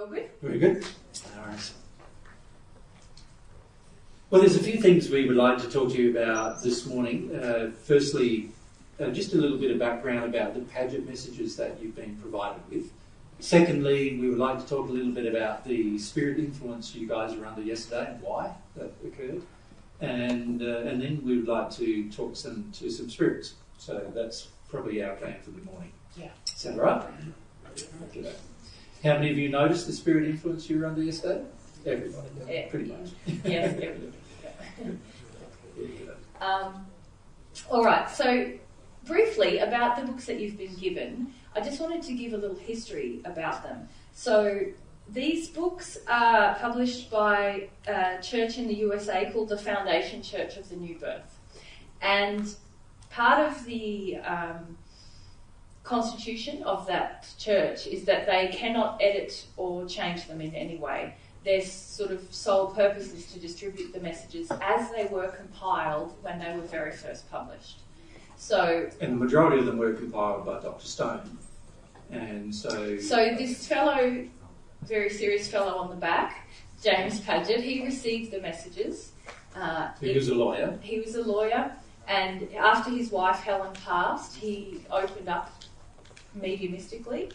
All good? Very good. All right. Well, there's a few things we would like to talk to you about this morning. Firstly, just a little bit of background about the Paget messages that you've been provided with. Secondly, we would like to talk a little bit about the spirit influence you guys were under yesterday and why that occurred. And then we would like to talk to some spirits. So that's probably our plan for the morning. Yeah. Is that all right? Okay. How many of you noticed the spirit influence you were under yesterday? Everybody, pretty much. Yes, everybody. All right, so briefly about the books that you've been given, I just wanted to give a little history about them. So these books are published by a church in the USA called the Foundation Church of the New Birth. And part of the constitution of that church is that they cannot edit or change them in any way. Their sort of sole purpose is to distribute the messages as they were compiled when they were very first published. And the majority of them were compiled by Dr. Stone. And so this fellow, very serious fellow on the back, James Paget, he received the messages. He was a lawyer. He was a lawyer, and after his wife Helen passed, he opened up mediumistically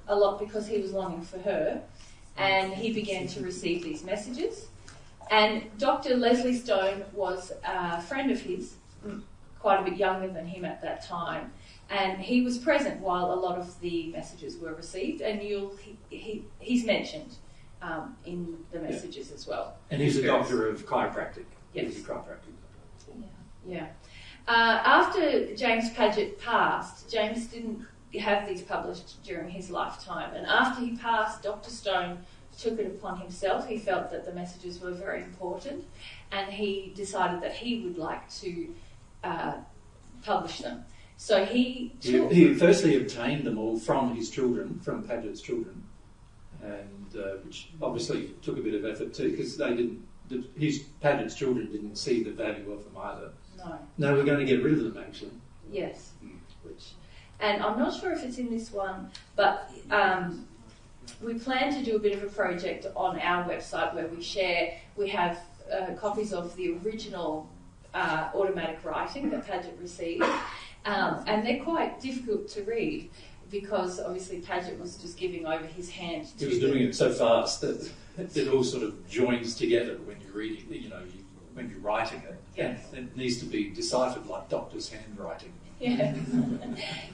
a lot because he was longing for her, and he began to receive these messages. And Dr. Leslie Stone was a friend of his, quite a bit younger than him at that time, and he was present while a lot of the messages were received, and he's mentioned in the messages as well. And he's a doctor of chiropractic. Yes. He's a chiropractic. Yeah. After James Paget passed, James didn't have these published during his lifetime, and after he passed, Dr. Stone took it upon himself. He felt that the messages were very important, and he decided that he would like to publish them. So he firstly obtained them all from his children, from Paget's children, and which obviously took a bit of effort too, because Paget's children didn't see the value of them either. No, we're going to get rid of them actually. Yes. And I'm not sure if it's in this one, but we plan to do a bit of a project on our website where we have copies of the original automatic writing that Paget received, and they're quite difficult to read because obviously Paget was just giving over his hand to He was doing it so fast that it all sort of joins together when you're reading, when you're writing it. Yes. And it needs to be deciphered like doctor's handwriting. Yeah.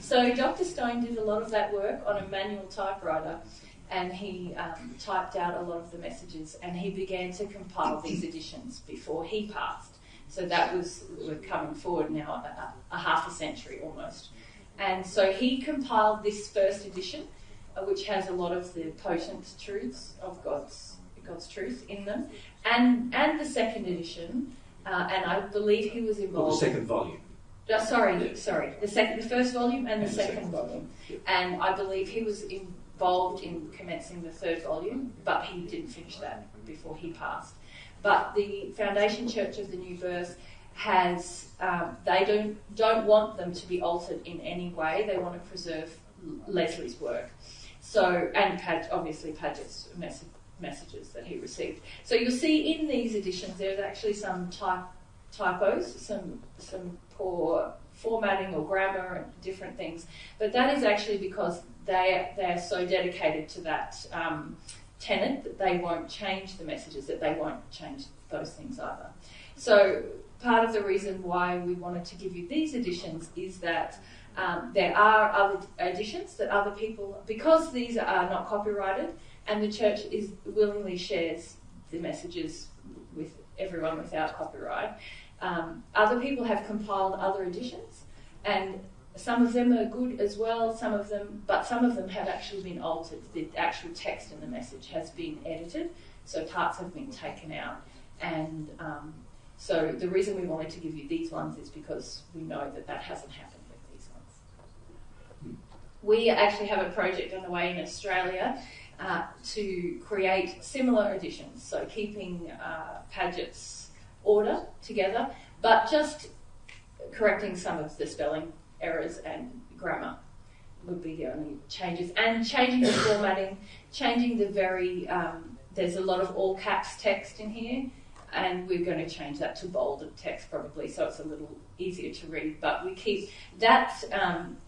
So Dr. Stone did a lot of that work on a manual typewriter, and he typed out a lot of the messages, and he began to compile these editions before he passed. So we're coming forward now a half a century almost. And so he compiled this first edition, which has a lot of the potent truths of God's truth in them, and the second edition, and I believe he was involved. Or the second volume. Sorry. The first volume and the second volume. Yep. And I believe he was involved in commencing the third volume, but he didn't finish that before he passed. But the Foundation Church of the New Birth has, they don't want them to be altered in any way. They want to preserve Leslie's work. So, and obviously Paget's messages that he received. So you'll see in these editions there's actually some typos, some poor formatting or grammar and different things, but that is actually because they are so dedicated to that tenet that they won't change the messages, that they won't change those things either. So part of the reason why we wanted to give you these editions is that there are other editions that other people, because these are not copyrighted, and the church willingly shares the messages with everyone without copyright. Other people have compiled other editions, and some of them are good as well, but some of them have actually been altered. The actual text in the message has been edited, so parts have been taken out. And so the reason we wanted to give you these ones is because we know that hasn't happened with these ones. We actually have a project underway in Australia to create similar editions, so keeping Paget's order together, but just correcting some of the spelling errors and grammar, would be the only changes. And changing the formatting, changing the very, there's a lot of all caps text in here, and we're going to change that to bolded text probably, so it's a little easier to read. But we keep that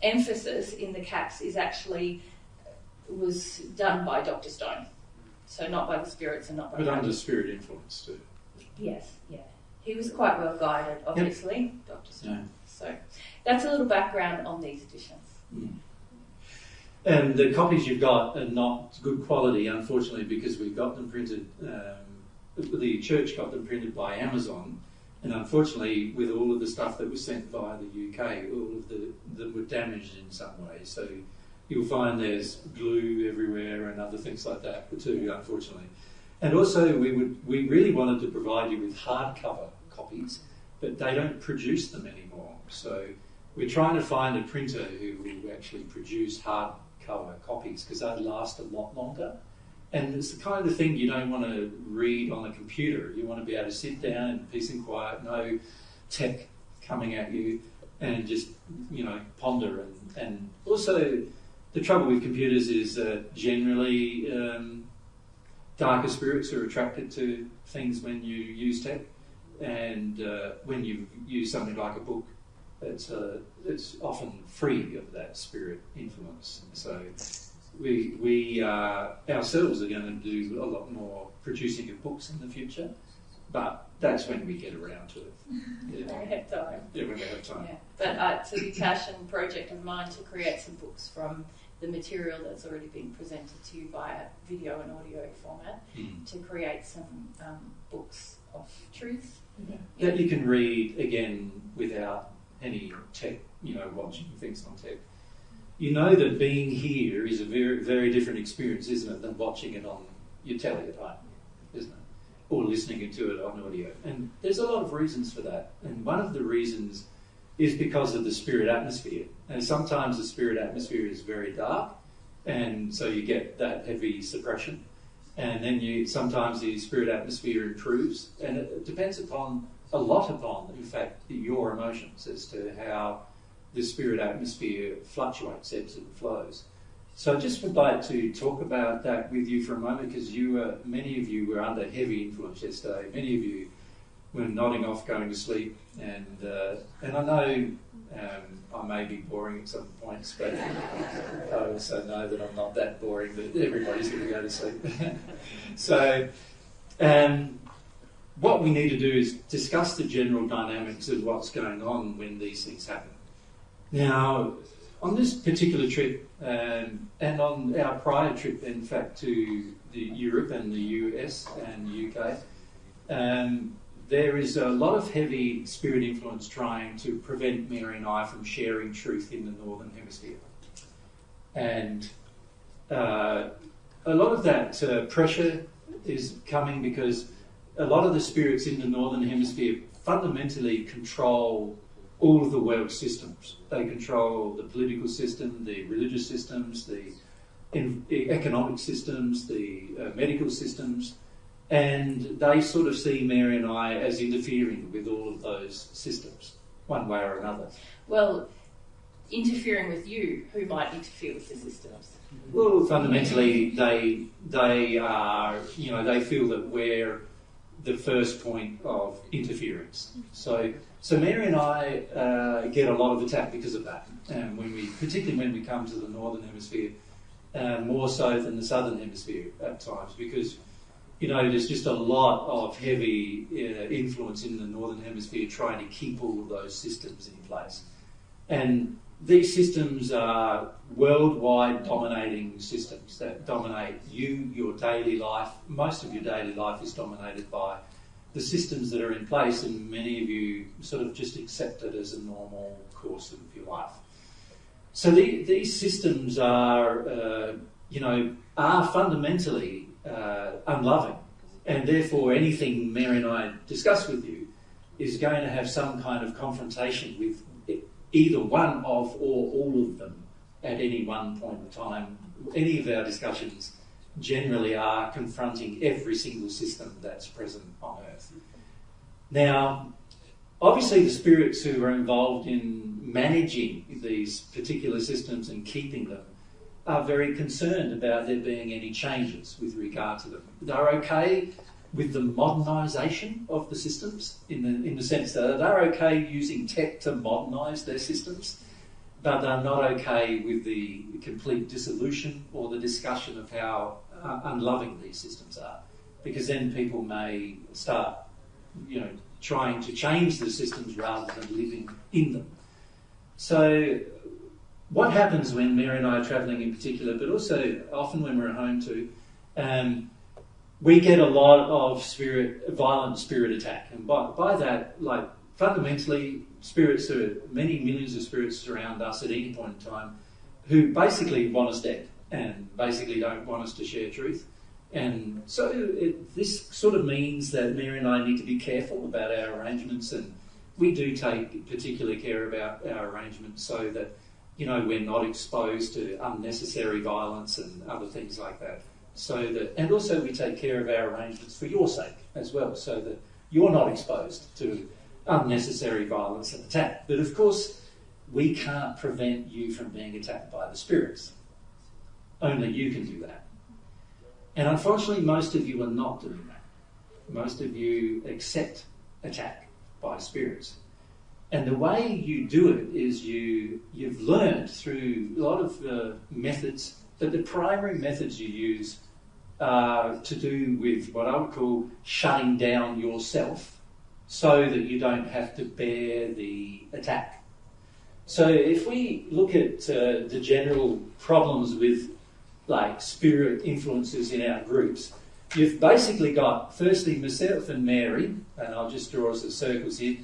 emphasis in the caps was done by Dr. Stone, so not by the spirits and not by. But under spirit influence too. Yes, yeah, he was quite well guided, obviously, yep. Dr. Stone. Yeah. So that's a little background on these editions. Mm. And the copies you've got are not good quality, unfortunately, because we got them printed. The church got them printed by Amazon, and unfortunately, with all of the stuff that was sent via the UK, all of them were damaged in some way. So you'll find there's glue everywhere and other things like that too, unfortunately. And also, we really wanted to provide you with hardcover copies, but they don't produce them anymore. So we're trying to find a printer who will actually produce hardcover copies, because they last a lot longer. And it's the kind of thing you don't want to read on a computer. You want to be able to sit down in peace and quiet, no tech coming at you, and just, ponder. And also, the trouble with computers is that generally darker spirits are attracted to things when you use tech. And when you use something like a book, it's often free of that spirit influence. So we ourselves are going to do a lot more producing of books in the future, but that's when we get around to it. Yeah. When we have time. Yeah, when we have time. Yeah. But it's a big passion project of mine to create some books from the material that's already been presented to you via video and audio format, to create some books of truth. Yeah. That you can read again without any tech, watching things on tech. You know that being here is a very, very different experience, isn't it, than watching it on your telly at home, isn't it? Or listening to it on audio. And there's a lot of reasons for that. And one of the reasons is because of the spirit atmosphere. And sometimes the spirit atmosphere is very dark, and so you get that heavy suppression. And then sometimes the spirit atmosphere improves, and it depends a lot upon, in fact, your emotions as to how the spirit atmosphere fluctuates, ebbs and flows. So I just would like to talk about that with you for a moment, because many of you were under heavy influence yesterday. Many of you were nodding off, going to sleep, and I know I may be boring at some points, but I also know that I'm not that boring that everybody's going to go to sleep. So what we need to do is discuss the general dynamics of what's going on when these things happen. Now, on this particular trip, and on our prior trip, in fact, to Europe and the US and UK, there is a lot of heavy spirit influence trying to prevent Mary and I from sharing truth in the Northern Hemisphere. And a lot of that pressure is coming because a lot of the spirits in the Northern Hemisphere fundamentally control all of the world systems. They control the political system, the religious systems, the economic systems, the medical systems, and they sort of see Mary and I as interfering with all of those systems, one way or another. Well, interfering with you, who might interfere with the systems? Well, fundamentally, they are, they feel that we're the first point of interference. So Mary and I get a lot of attack because of that, and particularly when we come to the Northern Hemisphere, more so than the Southern Hemisphere at times, because there's just a lot of heavy influence in the Northern Hemisphere trying to keep all of those systems in place. And these systems are worldwide dominating systems that dominate your daily life. Most of your daily life is dominated by the systems that are in place, and many of you sort of just accept it as a normal course of your life. So these systems are fundamentally unloving, and therefore anything Mary and I discuss with you is going to have some kind of confrontation with either one of or all of them at any one point in time. Any of our discussions generally are confronting every single system that's present on Earth. Now, obviously the spirits who are involved in managing these particular systems and keeping them are very concerned about there being any changes with regard to them. They're okay with the modernisation of the systems in the sense that they're okay using tech to modernise their systems, but they're not okay with the complete dissolution or the discussion of how unloving these systems are, because then people may start, trying to change the systems rather than living in them. So what happens when Mary and I are travelling in particular, but also often when we're at home too, we get a lot of violent spirit attack. And by that, fundamentally, spirits are many millions of spirits around us at any point in time who basically want us dead and basically don't want us to share truth. And so this sort of means that Mary and I need to be careful about our arrangements, and we do take particular care about our arrangements so that, we're not exposed to unnecessary violence and other things like that. And also we take care of our arrangements for your sake as well, so that you're not exposed to unnecessary violence and attack. But of course, we can't prevent you from being attacked by the spirits. Only you can do that. And unfortunately, most of you are not doing that. Most of you accept attack by spirits. And the way you do it is you've learned through a lot of methods, but the primary methods you use are to do with what I would call shutting down yourself so that you don't have to bear the attack. So if we look at the general problems with spirit influences in our groups, you've basically got, firstly, myself and Mary, and I'll just draw us the circles here.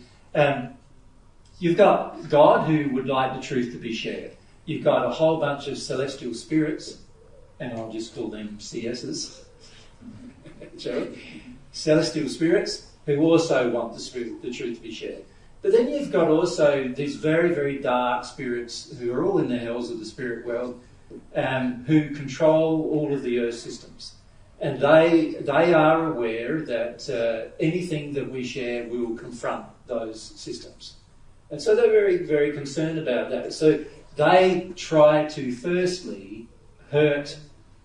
You've got God, who would like the truth to be shared. You've got a whole bunch of celestial spirits, and I'll just call them CSs. Celestial spirits who also want the truth to be shared. But then you've got also these very, very dark spirits who are all in the hells of the spirit world, who control all of the earth systems. And they are aware that anything that we share will confront those systems. And so they're very, very concerned about that. So they try to firstly hurt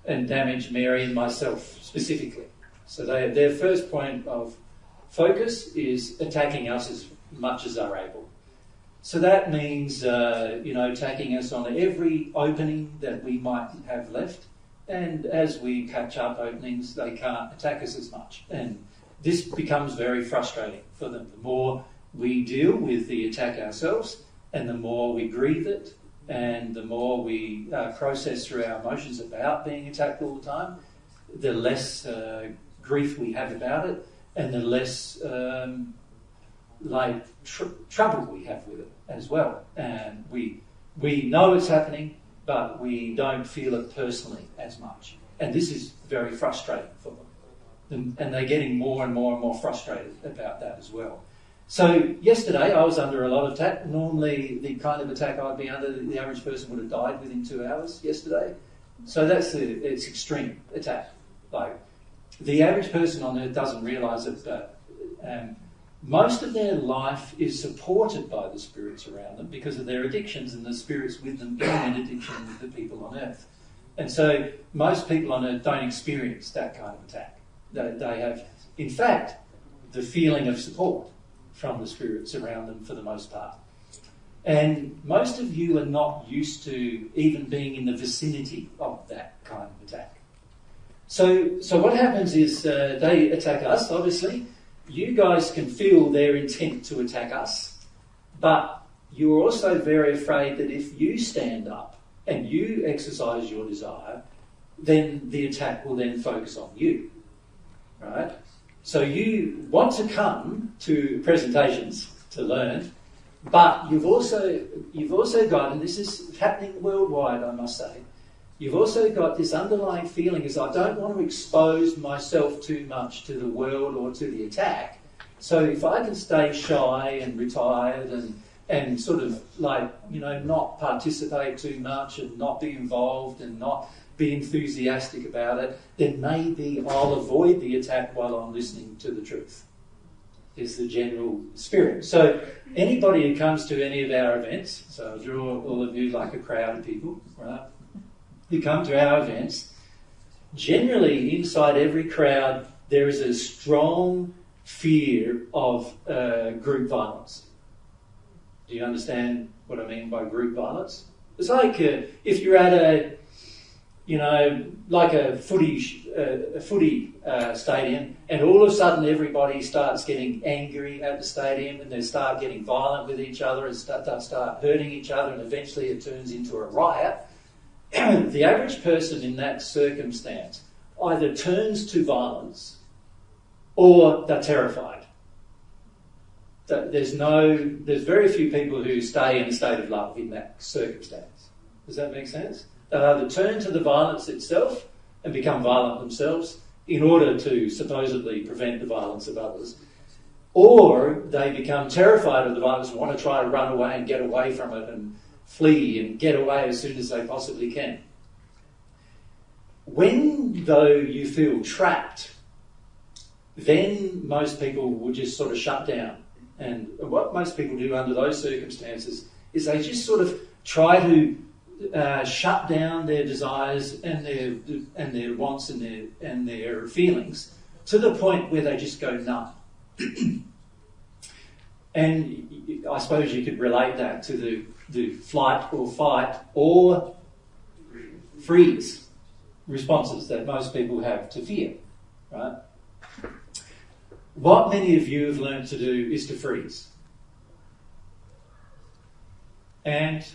and damage Mary and myself specifically. So their first point of focus is attacking us as much as they're able. So that means, attacking us on every opening that we might have left. And as we catch up openings, they can't attack us as much. And this becomes very frustrating for them. The more we deal with the attack ourselves, and the more we grieve it, and the more we process through our emotions about being attacked all the time, the less grief we have about it, and the less trouble we have with it as well. And we know it's happening, but we don't feel it personally as much. And this is very frustrating for them. And they're getting more and more and more frustrated about that as well. So yesterday I was under a lot of attack. Normally the kind of attack I'd be under, the average person would have died within 2 hours yesterday. So it's extreme attack. The average person on earth doesn't realise it, but most of their life is supported by the spirits around them because of their addictions and the spirits with them being in addiction with the people on earth. And so most people on earth don't experience that kind of attack. They have, in fact, the feeling of support from the spirits around them for the most part. And most of you are not used to even being in the vicinity of that kind of attack. So what happens is they attack us, obviously. You guys can feel their intent to attack us, but you're also very afraid that if you stand up and you exercise your desire, then the attack will then focus on you, right? So you want to come to presentations to learn, but you've also got, and this is happening worldwide, I must say, you've also got this underlying feeling is I don't want to expose myself too much to the world or to the attack. So if I can stay shy and retired and sort of not participate too much and not be involved and not be enthusiastic about it, then maybe I'll avoid the attack while I'm listening to the truth. is the general spirit. So anybody who comes to any of our events, so I'll draw all of you like a crowd of people, right, who come to our events, generally inside every crowd there is a strong fear of group violence. Do you understand what I mean by group violence? It's like if you're at a, like a footy stadium, and all of a sudden everybody starts getting angry at the stadium, and they start getting violent with each other and start hurting each other, and eventually it turns into a riot. The average person in that circumstance either turns to violence or they're terrified. There's very few people who stay in a state of love in that circumstance. Does that make sense? They'll either turn to the violence itself and become violent themselves in order to supposedly prevent the violence of others, or they become terrified of the violence and want to try to run away and get away from it and flee and get away as soon as they possibly can. When, though, you feel trapped, then most people will just sort of shut down. And what most people do under those circumstances is they just sort of try to shut down their desires and their wants and their feelings to the point where they just go numb. And I suppose you could relate that to the flight or fight or freeze responses that most people have to fear, right? What many of you have learned to do is to freeze. And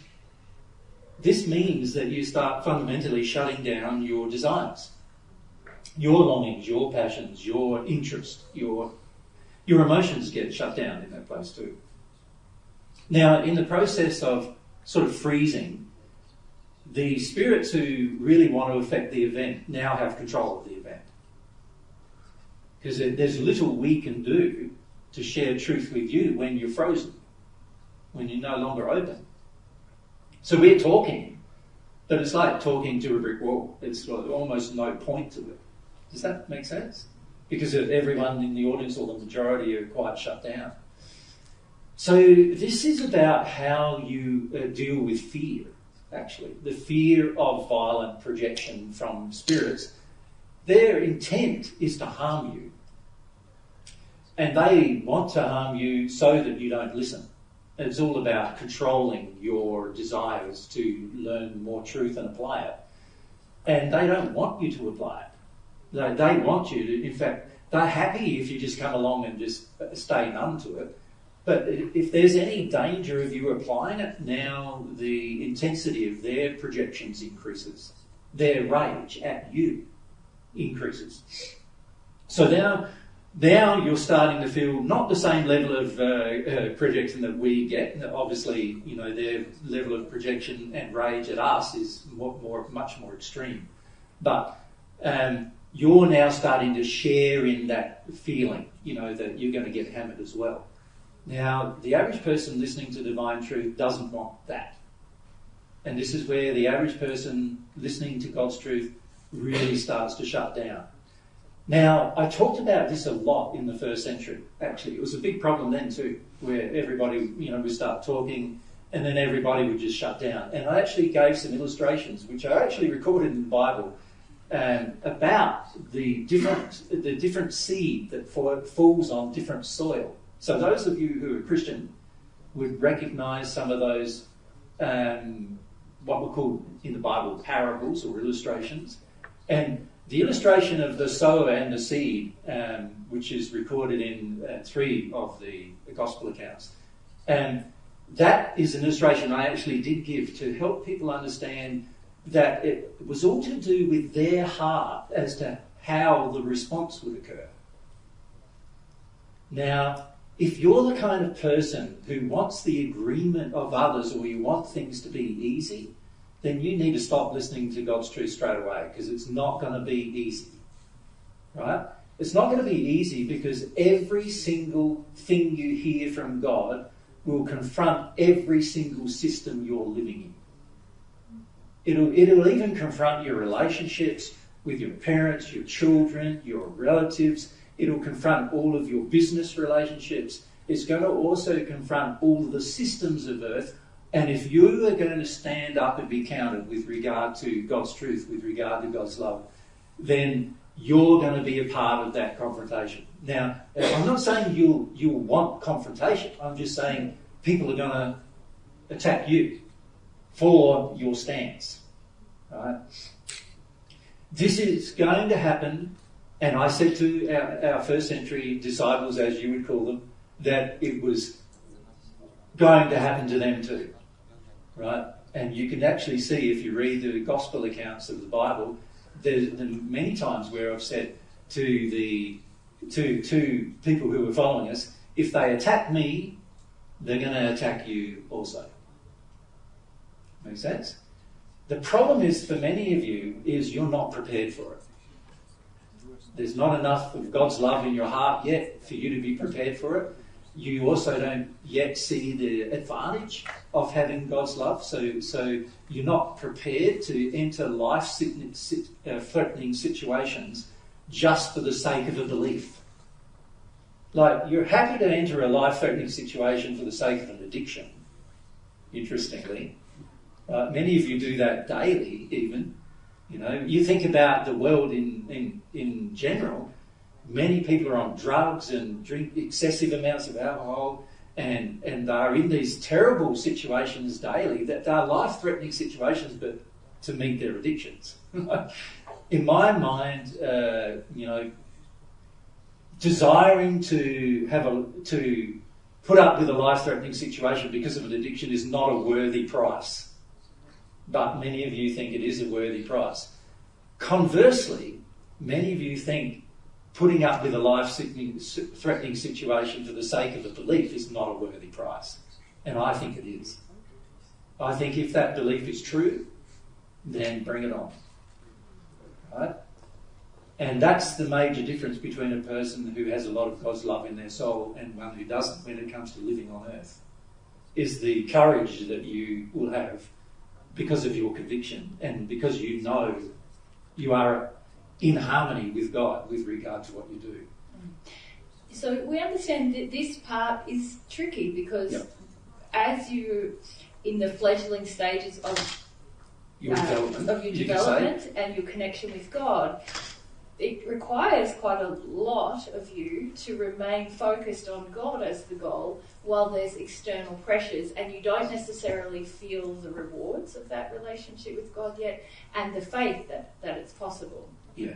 this means that you start fundamentally shutting down your desires, your longings, your passions, your interest, your emotions get shut down in that place too. Now, in the process of sort of freezing, the spirits who really want to affect the event now have control of the event. Because there's little we can do to share truth with you when you're frozen, when you're no longer open. So we're talking, but it's like talking to a brick wall. It's almost no point to it. Does that make sense? Because everyone in the audience, or the majority, are quite shut down. So this is about how you deal with fear, actually. The fear of violent projection from spirits. Their intent is to harm you. And they want to harm you so that you don't listen. And it's all about controlling your desires to learn more truth and apply it. And they don't want you to apply it. They want you to, in fact, they're happy if you just come along and just stay numb to it. But if there's any danger of you applying it, now the intensity of their projections increases. Their rage at you increases. So now you're starting to feel not the same level of projection that we get. Obviously, their level of projection and rage at us is much more extreme. But you're now starting to share in that feeling, that you're going to get hammered as well. Now, the average person listening to divine truth doesn't want that. And this is where the average person listening to God's truth really starts to shut down. Now, I talked about this a lot in the first century, actually. It was a big problem then too, where everybody, would start talking and then everybody would just shut down. And I actually gave some illustrations, which are actually recorded in the Bible, about the different seed that falls on different soil. So those of you who are Christian would recognise some of those, what we call in the Bible parables or illustrations. And the illustration of the sower and the seed, which is recorded in 3 of the Gospel accounts, that is an illustration I actually did give to help people understand that it was all to do with their heart as to how the response would occur. Now, if you're the kind of person who wants the agreement of others, or you want things to be easy, then you need to stop listening to God's truth straight away, because it's not going to be easy, right? It's not going to be easy because every single thing you hear from God will confront every single system you're living in. It'll even confront your relationships with your parents, your children, your relatives, It'll confront all of your business relationships. It's going to also confront all the systems of earth. And if you are going to stand up and be counted with regard to God's truth, with regard to God's love, then you're going to be a part of that confrontation. Now, I'm not saying you'll want confrontation. I'm just saying people are going to attack you for your stance. Right? This is going to happen, and I said to our first century disciples, as you would call them, that it was going to happen to them too. Right? And you can actually see, if you read the gospel accounts of the Bible, there's many times where I've said to people who are following us, if they attack me, they're going to attack you also. Make sense? The problem is, for many of you, is you're not prepared for it. There's not enough of God's love in your heart yet for you to be prepared for it. You also don't yet see the advantage of having God's love, so you're not prepared to enter life-threatening situations just for the sake of a belief. Like, you're happy to enter a life-threatening situation for the sake of an addiction, interestingly. Many of you do that daily, even. You know, you think about the world in general. Many people are on drugs and drink excessive amounts of alcohol, and they are in these terrible situations daily that are life-threatening situations, but to meet their addictions. In my mind, desiring to put up with a life-threatening situation because of an addiction is not a worthy price. But many of you think it is a worthy price. Conversely, many of you think putting up with a life-threatening situation for the sake of a belief is not a worthy price. And I think it is. I think if that belief is true, then bring it on. Right? And that's the major difference between a person who has a lot of God's love in their soul and one who doesn't when it comes to living on earth, is the courage that you will have because of your conviction and because you know you are in harmony with God with regard to what you do. So we understand that this part is tricky because as you're in the fledgling stages of your development and your connection with God, it requires quite a lot of you to remain focused on God as the goal while there's external pressures, and you don't necessarily feel the rewards of that relationship with God yet and the faith that it's possible. Yeah.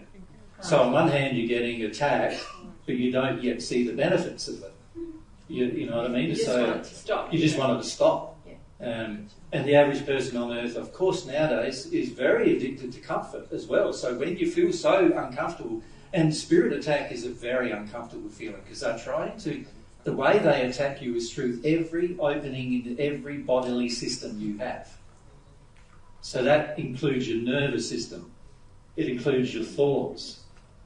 So on one hand, you're getting attacked, but you don't yet see the benefits of it. You know what I mean? You just want it to stop. You just want it to stop. Yeah. And the average person on earth, of course, nowadays is very addicted to comfort as well. So when you feel so uncomfortable, and spirit attack is a very uncomfortable feeling because they're trying to, the way they attack you is through every opening in every bodily system you have. So that includes your nervous system. It includes your thoughts.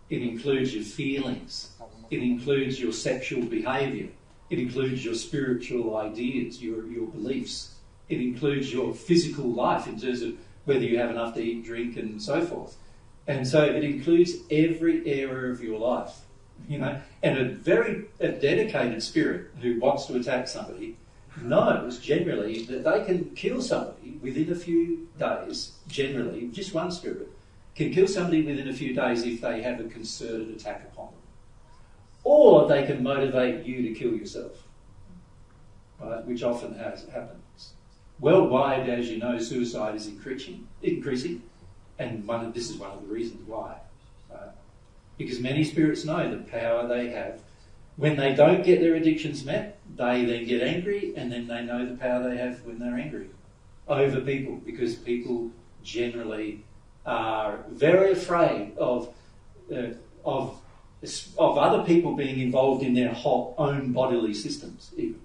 It includes your feelings. It includes your sexual behaviour. It includes your spiritual ideas, your beliefs. It includes your physical life in terms of whether you have enough to eat, drink, and so forth. And so it includes every area of your life, you know. And a dedicated spirit who wants to attack somebody knows generally that they can kill somebody within a few days. Generally, just one spirit can kill somebody within a few days if they have a concerted attack upon them. Or they can motivate you to kill yourself, right? Which often happens. Worldwide, as you know, suicide is increasing, and this is one of the reasons why. Right? Because many spirits know the power they have. When they don't get their addictions met, they then get angry, and then they know the power they have when they're angry over people, because people generally are very afraid of other people being involved in their whole own bodily systems, even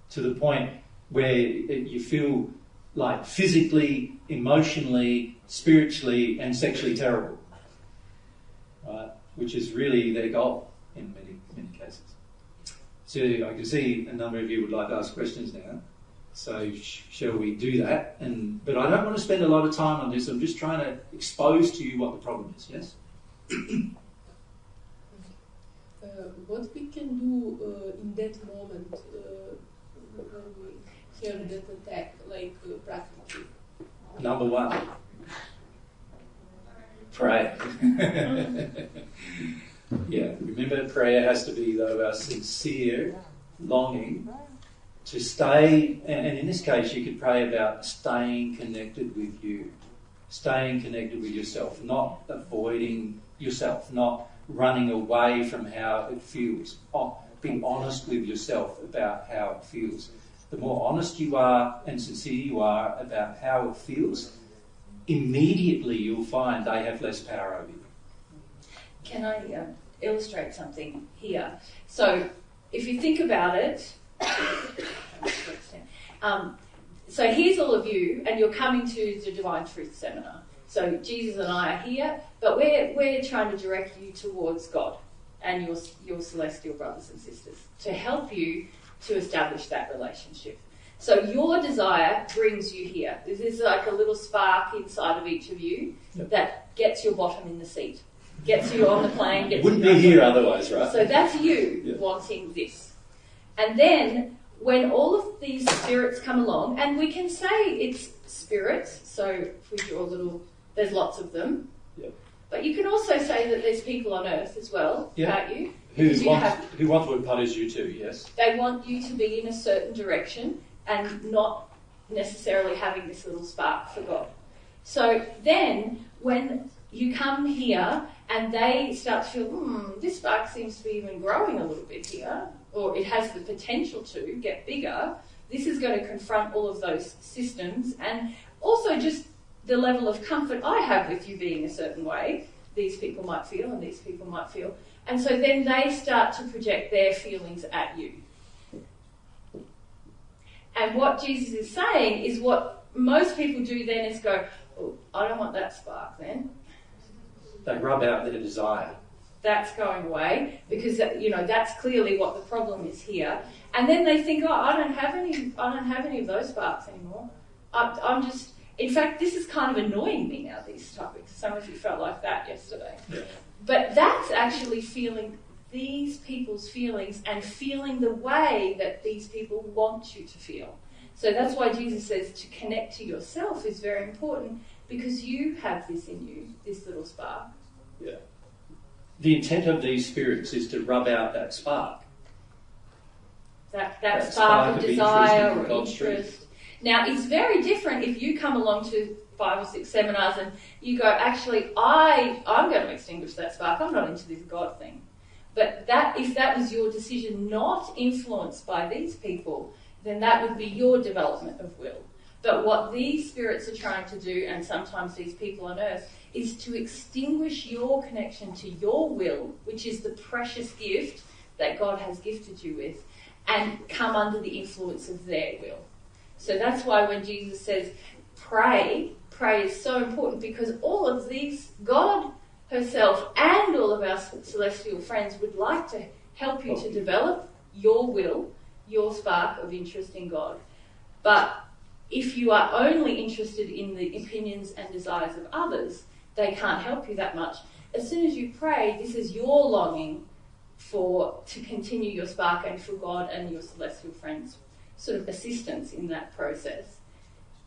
to the point where you feel like physically, emotionally, spiritually, and sexually terrible, right? Which is really their goal in many cases. So I can see a number of you would like to ask questions now. So shall we do that? But I don't want to spend a lot of time on this. I'm just trying to expose to you what the problem is, yes? what we can do in that moment when we hear that attack, like practically? Number one, pray. Yeah, remember prayer has to be, though, a sincere longing to stay, and in this case you could pray about staying connected with you, staying connected with yourself, not avoiding yourself, not running away from how it feels. Be honest with yourself about how it feels. The more honest you are and sincere you are about how it feels, immediately you'll find they have less power over you. Can I illustrate something here? So if you think about it, so here's all of you, and you're coming to the Divine Truth Seminar. So Jesus and I are here, but we're trying to direct you towards God and your celestial brothers and sisters to help you to establish that relationship. So your desire brings you here. This is like a little spark inside of each of you that gets your bottom in the seat, gets you on the plane. Wouldn't be here otherwise, right? So that's you wanting this. And then when all of these spirits come along, and we can say it's spirits, so if we draw a little, there's lots of them. Yep. But you can also say that there's people on earth as well, can't you? Who want to oppose you too, yes. They want you to be in a certain direction and not necessarily having this little spark for God. So then when you come here and they start to feel, this spark seems to be even growing a little bit here, or it has the potential to get bigger, this is going to confront all of those systems and also just the level of comfort I have with you being a certain way. These people might feel and these people might feel. And so then they start to project their feelings at you. And what Jesus is saying is what most people do then is go, I don't want that spark then. They rub out their desire. That's going away because that's clearly what the problem is here. And then they think, I don't have any of those sparks anymore. I'm just, in fact, this is kind of annoying me now, these topics. Some of you felt like that yesterday. Yeah. But that's actually feeling these people's feelings and feeling the way that these people want you to feel. So that's why Jesus says to connect to yourself is very important because you have this in you, this little spark. Yeah. The intent of these spirits is to rub out that spark. That spark of desire or interest. interest. Now, it's very different if you come along to 5 or 6 seminars and you go, actually, I'm going to extinguish that spark. I'm not into this God thing. But if that was your decision not influenced by these people, then that would be your development of will. But what these spirits are trying to do, and sometimes these people on earth, is to extinguish your connection to your will, which is the precious gift that God has gifted you with, and come under the influence of their will. So that's why when Jesus says, pray is so important because all of these, God herself and all of our celestial friends would like to help you to develop your will, your spark of interest in God. But if you are only interested in the opinions and desires of others, they can't help you that much. As soon as you pray, this is your longing to continue your spark and for God and your celestial friends' sort of assistance in that process.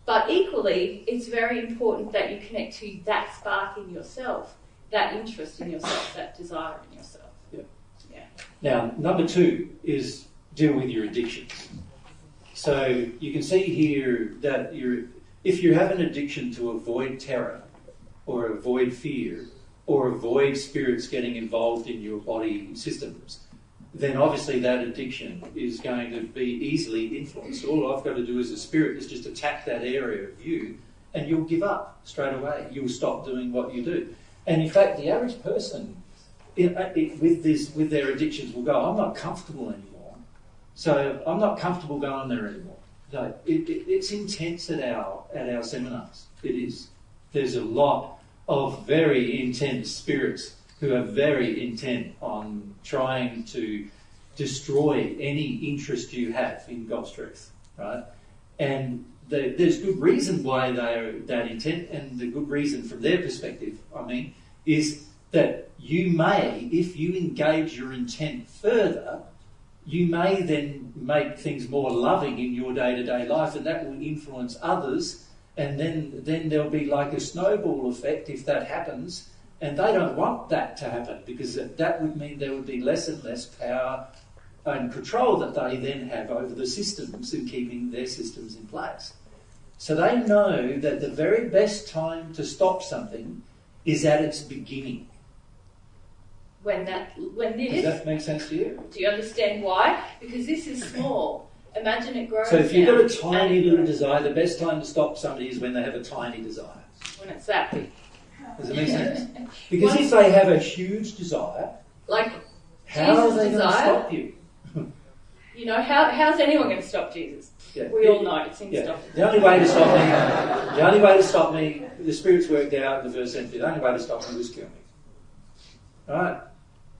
But equally, it's very important that you connect to that spark in yourself, that interest in yourself, that desire in yourself. Yeah. Now, number 2 is deal with your addictions. So you can see here that if you have an addiction to avoid terror or avoid fear or avoid spirits getting involved in your body systems, then obviously that addiction is going to be easily influenced. All I've got to do as a spirit is just attack that area of you and you'll give up straight away. You'll stop doing what you do. And in fact, the average person with their addictions will go, I'm not comfortable anymore. So I'm not comfortable going there anymore. No, it's intense at our seminars. It is. There's a lot of very intense spirits who are very intent on trying to destroy any interest you have in God's truth, right? And there's good reason why they are that intent, and the good reason from their perspective, is that you may, if you engage your intent further, you may then make things more loving in your day-to-day life, and that will influence others, and then there'll be like a snowball effect if that happens, and they don't want that to happen, because that would mean there would be less and less power and control that they then have over the systems and keeping their systems in place. So they know that the very best time to stop something is at its beginning. When this... Does that make sense to you? Do you understand why? Because this is small. Imagine it grows. So if you've got a tiny little grows. desire, the best time to stop somebody is when they have a tiny desire. When it's that big. Does it make sense? Because if they have a huge desire, like how are Jesus' they going to desire? stop you? You know, how's anyone going to stop Jesus? Yeah. We all know it's instoppable. The only way to stop me, the Spirit's worked out in the first century, the only way to stop me was kill me. Right?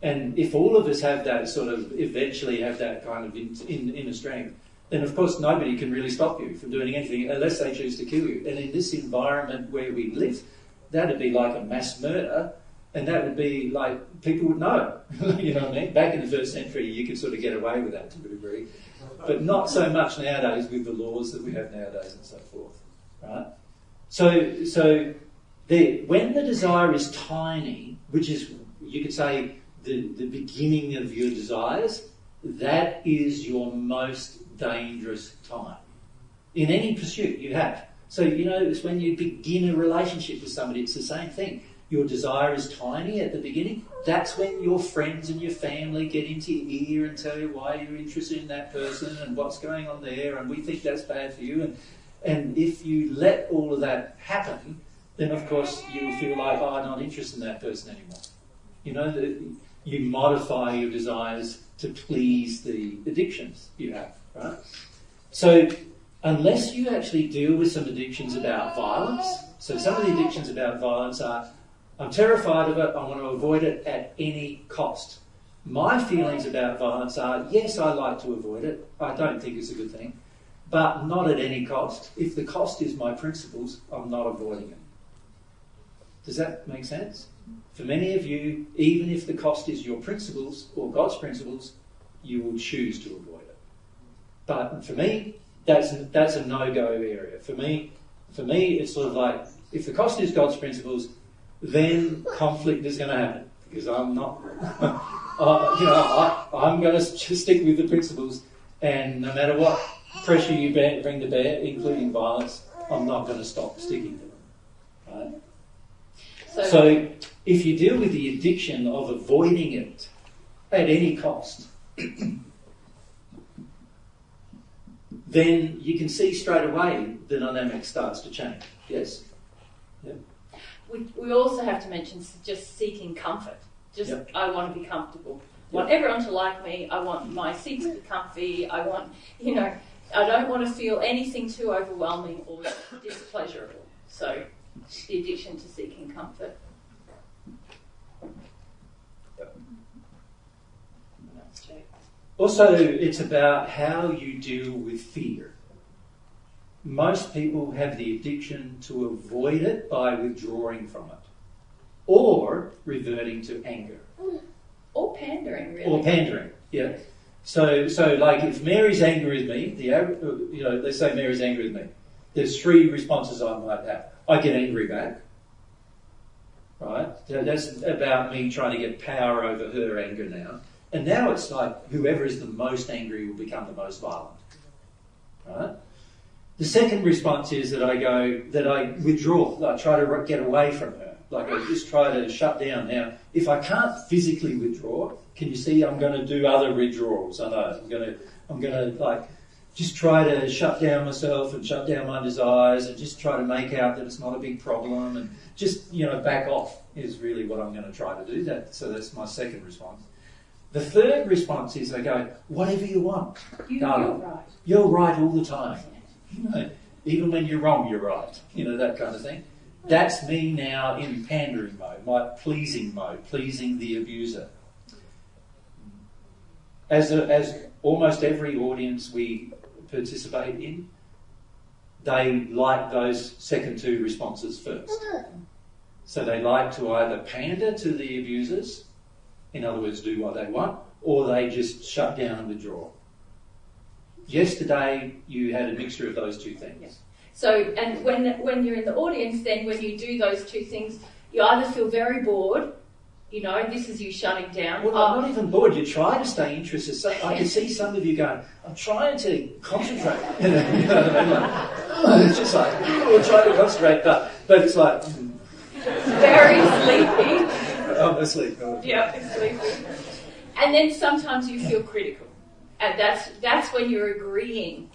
And if all of us have that sort of, eventually have that kind of inner strength, then of course nobody can really stop you from doing anything unless they choose to kill you. And in this environment where we live, that'd be like a mass murder, and that would be like, people would know. You know what I mean? Back in the first century, you could sort of get away with that to a degree. But not so much nowadays with the laws that we have nowadays and so forth. Right? So when the desire is tiny, which is, you could say, the beginning of your desires, that is your most dangerous time. In any pursuit you have. So, you know, it's when you begin a relationship with somebody, it's the same thing. Your desire is tiny at the beginning. That's when your friends and your family get into your ear and tell you why you're interested in that person and what's going on there, and we think that's bad for you. And if you let all of that happen, then of course you'll feel like, oh, I'm not interested in that person anymore. You know, you modify your desires to please the addictions you have, right? So unless you actually deal with some addictions about violence, so some of the addictions about violence are, I'm terrified of it, I want to avoid it at any cost. My feelings about violence are, yes, I like to avoid it, I don't think it's a good thing, but not at any cost. If the cost is my principles, I'm not avoiding it. Does that make sense? For many of you, even if the cost is your principles or God's principles, you will choose to avoid it. But for me, that's a no-go area. For me, it's sort of like, if the cost is God's principles, then conflict is going to happen, because I'm not, I'm going to stick with the principles, and no matter what pressure you bring to bear, including violence, I'm not going to stop sticking to them. Right? So if you deal with the addiction of avoiding it at any cost, then you can see straight away the dynamic starts to change. Yes? Yep. We also have to mention just seeking comfort. Just, yep. I want to be comfortable. I want everyone to like me. I want my seat to be comfy. I want, I don't want to feel anything too overwhelming or displeasurable. So the addiction to seeking comfort. Yep. Also, it's about how you deal with fear. Most people have the addiction to avoid it by withdrawing from it, or reverting to anger. Or pandering, really. Or pandering, yeah. So like if Mary's angry with me, let's say Mary's angry with me, there's three responses I might have. I get angry back, right? That's about me trying to get power over her anger now. And now it's like whoever is the most angry will become the most violent, right? The second response is that I withdraw, I try to get away from her. Like I just try to shut down. Now, if I can't physically withdraw, can you see I'm going to do other withdrawals? I know, I'm going to like just try to shut down myself and shut down my desires and just try to make out that it's not a big problem and just, back off is really what I'm going to try to do. So that's my second response. The third response is I go, whatever you want. You're right. You're right all the time. Even when you're wrong, you're right. That kind of thing. That's me now in pandering mode, my pleasing mode, pleasing the abuser. As almost every audience we participate in, they like those second two responses first. So they like to either pander to the abusers, in other words, do what they want, or they just shut down and withdraw. Yesterday, you had a mixture of those two things. Yeah. So, and when you're in the audience, then when you do those two things, you either feel very bored, you know, this is you shutting down. Well, I'm not even bored. You try to stay interested. So I can see some of you going, I'm trying to concentrate. You know what I mean? Like, it's just like, we're trying to concentrate, but it's like... Very sleepy. I'm asleep. Yeah, it's sleepy. And then sometimes you feel critical. And that's when you're agreeing.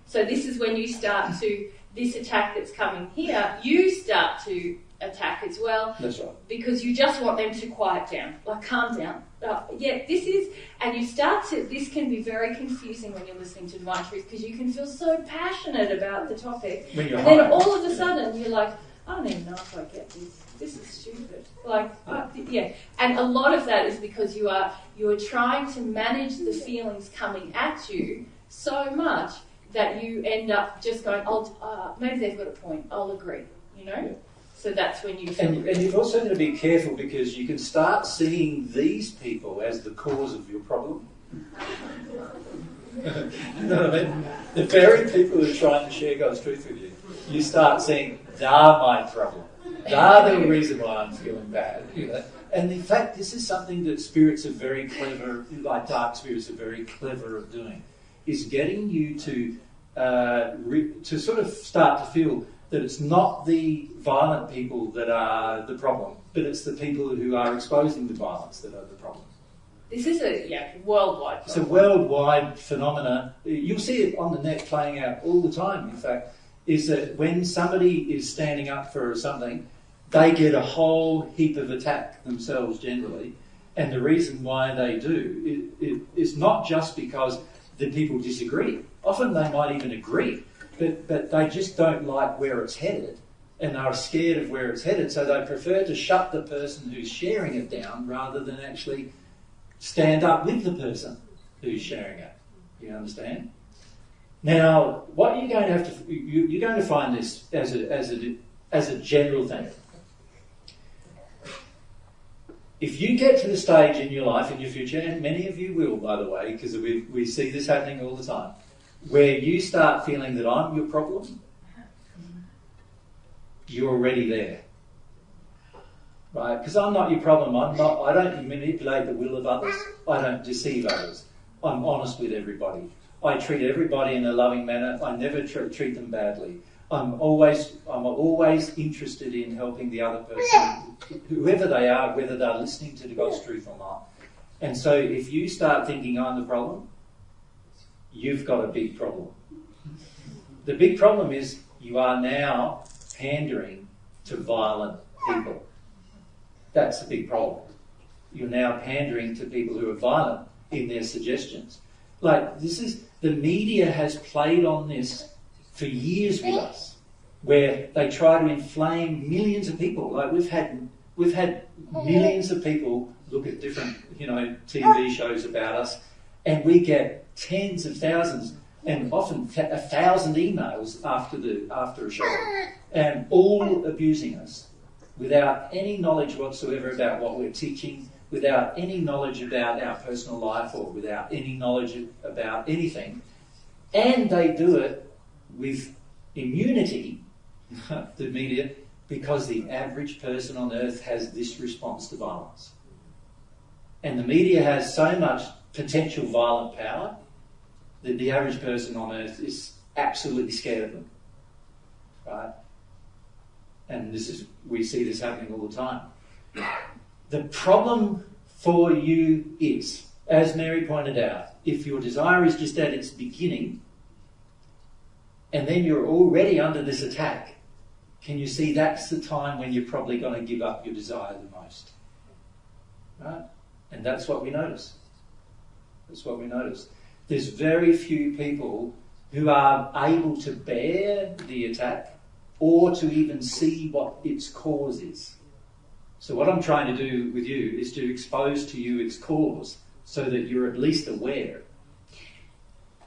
So this is when you start to, this attack that's coming here, you start to attack as well. That's right. Because you just want them to quiet down, like calm down. This is, and you start to, this can be very confusing when you're listening to Divine Truth because you can feel so passionate about the topic. When you're and then all of a sudden you're like, I don't even know if I get this. This is stupid. Yeah. And a lot of that is because you are trying to manage the feelings coming at you so much that you end up just going, maybe they've got a point. I'll agree. You know. Yeah. So that's when you feel. And you've also got to be careful because you can start seeing these people as the cause of your problem. You know what I mean? The very people who are trying to share God's truth with you, you start seeing they're my problem. They're the reason why I'm feeling bad. You know? And in fact, this is something that spirits are very clever, like dark spirits are very clever at doing, is getting you to sort of start to feel that it's not the violent people that are the problem, but it's the people who are exposing the violence that are the problem. This is a worldwide problem. It's a worldwide phenomena. You'll see it on the net playing out all the time, in fact, is that when somebody is standing up for something, they get a whole heap of attack themselves generally. And the reason why they do is not just because the people disagree. Often they might even agree, but they just don't like where it's headed and are scared of where it's headed. So they prefer to shut the person who's sharing it down rather than actually stand up with the person who's sharing it. You understand? Now, what you're going to have to, you're going to find this as a general thing. If you get to the stage in your life, in your future, and many of you will, by the way, because we see this happening all the time, where you start feeling that I'm your problem, you're already there. Right? Because I'm not your problem. I don't manipulate the will of others. I don't deceive others. I'm honest with everybody. I treat everybody in a loving manner. I never treat them badly. I'm always interested in helping the other person, whoever they are, whether they're listening to God's truth or not. And so if you start thinking I'm the problem, you've got a big problem. The big problem is you are now pandering to violent people. That's the big problem. You're now pandering to people who are violent in their suggestions. Like, the media has played on this for years with us, where they try to inflame millions of people. Like, we've had millions of people look at different, TV shows about us, and we get tens of thousands and often 1,000 emails after a show, and all abusing us without any knowledge whatsoever about what we're teaching, without any knowledge about our personal life or without any knowledge about anything. And they do it with immunity, the media, because the average person on earth has this response to violence. And the media has so much potential violent power that the average person on earth is absolutely scared of them. Right? And we see this happening all the time. The problem for you is, as Mary pointed out, if your desire is just at its beginning, and then you're already under this attack, can you see that's the time when you're probably going to give up your desire the most? Right? And that's what we notice. That's what we notice. There's very few people who are able to bear the attack or to even see what its cause is. So what I'm trying to do with you is to expose to you its cause so that you're at least aware.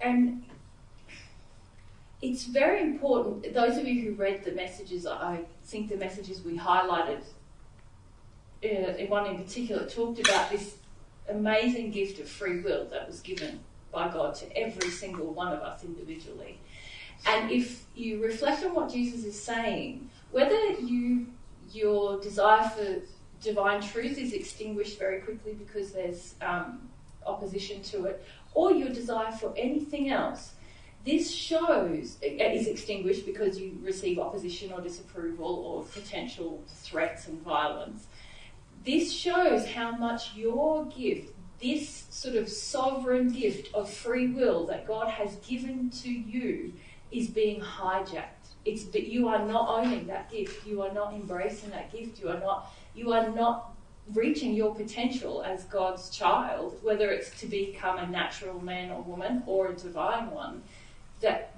And it's very important, those of you who read the messages, I think the messages we highlighted one in particular, talked about this amazing gift of free will that was given by God to every single one of us individually. And if you reflect on what Jesus is saying, whether your desire for divine truth is extinguished very quickly because there's opposition to it, or your desire for anything else, this shows is extinguished because you receive opposition or disapproval or potential threats and violence. This shows how much your gift, this sort of sovereign gift of free will that God has given to you, is being hijacked. It's that you are not owning that gift. You are not embracing that gift. You are not reaching your potential as God's child, whether it's to become a natural man or woman or a divine one. That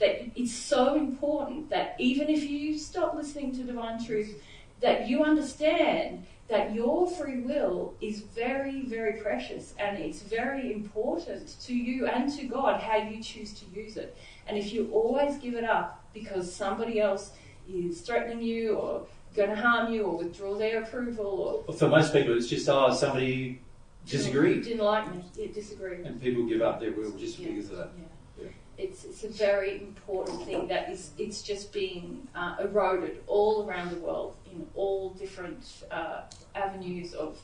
it's so important that even if you stop listening to divine truth, that you understand that your free will is very, very precious, and it's very important to you and to God how you choose to use it. And if you always give it up because somebody else is threatening you or going to harm you or withdraw their approval, or for most people it's just somebody disagreed, didn't like me, disagreed, and people give up their will just because of that. Yeah. It's a very important thing that it's just being eroded all around the world in all different avenues of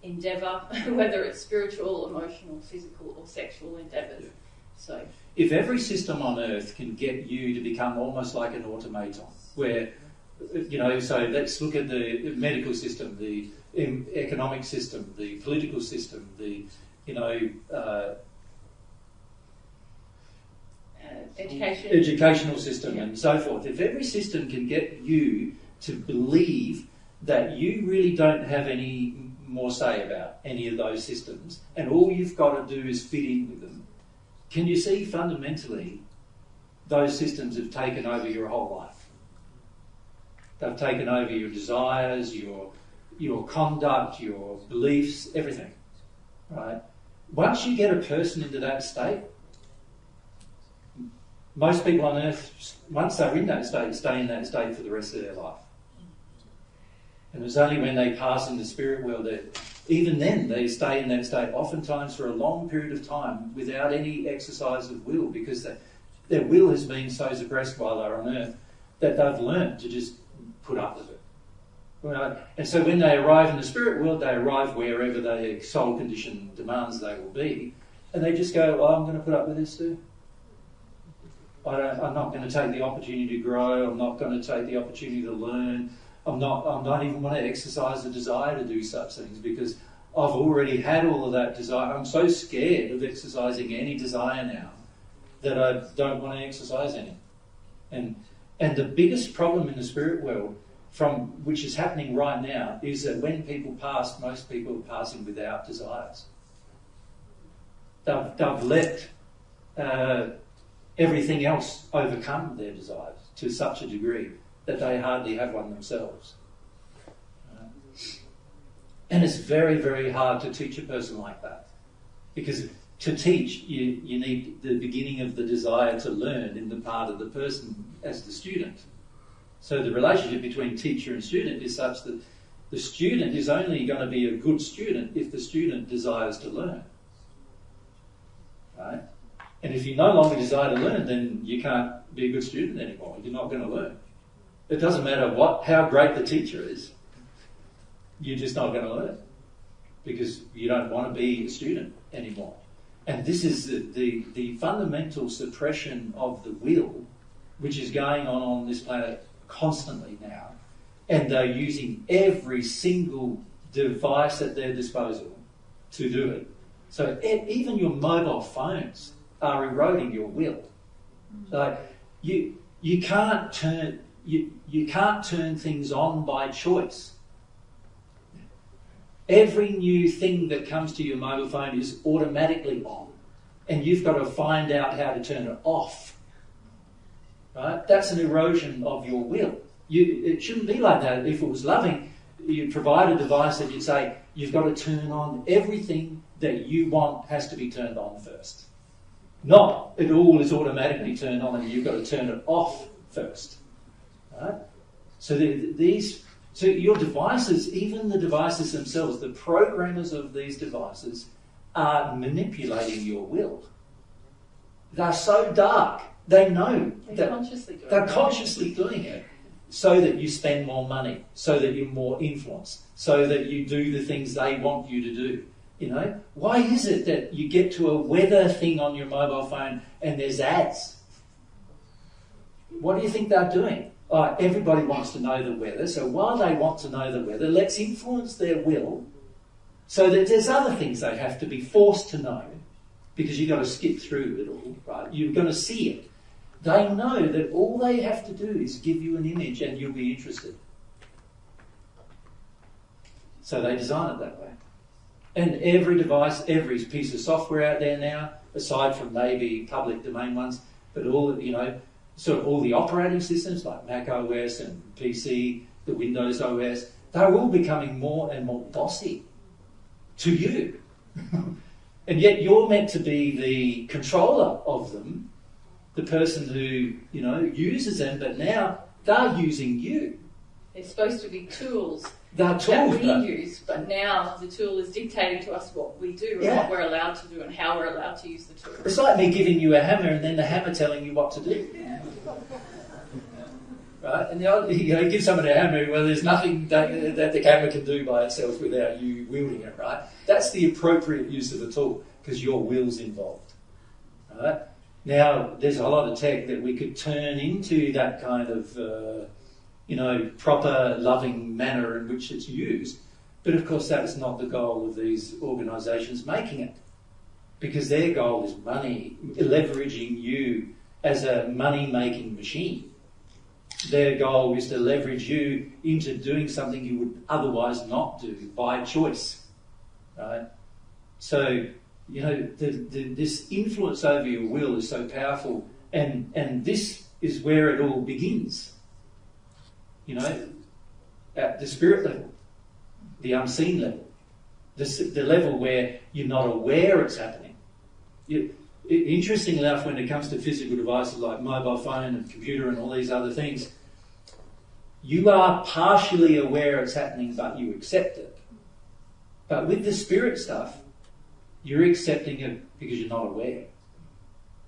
endeavour, whether it's spiritual, emotional, physical or sexual endeavours. Yeah. So, if every system on earth can get you to become almost like an automaton, where, so let's look at the medical system, the economic system, the political system, the, educational system, and so forth. If every system can get you to believe that you really don't have any more say about any of those systems, and all you've got to do is fit in with them, can you see fundamentally those systems have taken over your whole life? They've taken over your desires, your conduct, your beliefs, everything, right? Once you get a person into that state, most people on earth, once they're in that state, stay in that state for the rest of their life. And it's only when they pass in the spirit world that, even then, they stay in that state, oftentimes for a long period of time, without any exercise of will, because their will has been so suppressed while they're on earth that they've learned to just put up with it. Right? And so when they arrive in the spirit world, they arrive wherever their soul condition demands they will be, and they just go, I'm going to put up with this too. I'm not going to take the opportunity to grow. I'm not going to take the opportunity to learn. I'm not even going to exercise the desire to do such things because I've already had all of that desire. I'm so scared of exercising any desire now that I don't want to exercise any. And the biggest problem in the spirit world, which is happening right now, is that when people pass, most people are passing without desires. They've let everything else overcome their desires to such a degree that they hardly have one themselves. And it's very, very hard to teach a person like that, because to teach, you need the beginning of the desire to learn in the part of the person as the student. So the relationship between teacher and student is such that the student is only going to be a good student if the student desires to learn. Right? And if you no longer desire to learn, then you can't be a good student anymore. You're not going to learn. It doesn't matter how great the teacher is. You're just not going to learn because you don't want to be a student anymore. And this is the fundamental suppression of the will, which is going on this planet constantly now. And they're using every single device at their disposal to do it. So even your mobile phones are eroding your will. So you can't turn things on by choice. Every new thing that comes to your mobile phone is automatically on, and you've got to find out how to turn it off. Right? That's an erosion of your will. It shouldn't be like that. If it was loving, you'd provide a device that you'd say, you've got to turn on everything that you want has to be turned on first. Not it all is automatically turned on and you've got to turn it off first. Right? So these So your devices, even the devices themselves, the programmers of these devices are manipulating your will. They're so dark. They know They're consciously doing they're it. consciously doing it so that you spend more money, so that you're more influenced, so that you do the things they want you to do. You know, why is it that you get to a weather thing on your mobile phone and there's ads? What do you think they're doing? Everybody wants to know the weather, so while they want to know the weather, let's influence their will so that there's other things they have to be forced to know, because you've got to skip through it all, right? You're going to see it. They know that all they have to do is give you an image and you'll be interested. So they design it that way. And every device, every piece of software out there now, aside from maybe public domain ones, but all, you know, sort of all the operating systems like Mac OS and PC, the Windows OS, they're all becoming more and more bossy to you. And yet you're meant to be the controller of them, the person who, you know, uses them, but now they're using you. They're supposed to be tools They're tools. that we use, but now the tool is dictating to us what we do and what we're allowed to do and how we're allowed to use the tool. It's like me giving you a hammer and then the hammer telling you what to do. Right? And you know, give someone a hammer, well, there's nothing that the hammer can do by itself without you wielding it, right? That's the appropriate use of a tool, because your will's involved. Right? Now, there's a lot of tech that we could turn into that kind of, you know, proper, loving manner in which it's used. But of course, that is not the goal of these organisations making it, because their goal is money, leveraging you as a money-making machine. Their goal is to leverage you into doing something you would otherwise not do by choice, right? So, you know, this influence over your will is so powerful, and this is where it all begins. You know, at the spirit level, the unseen level, the level where you're not aware it's happening. Interesting enough, when it comes to physical devices like mobile phone and computer and all these other things, you are partially aware it's happening, but you accept it. But with the spirit stuff, you're accepting it because you're not aware.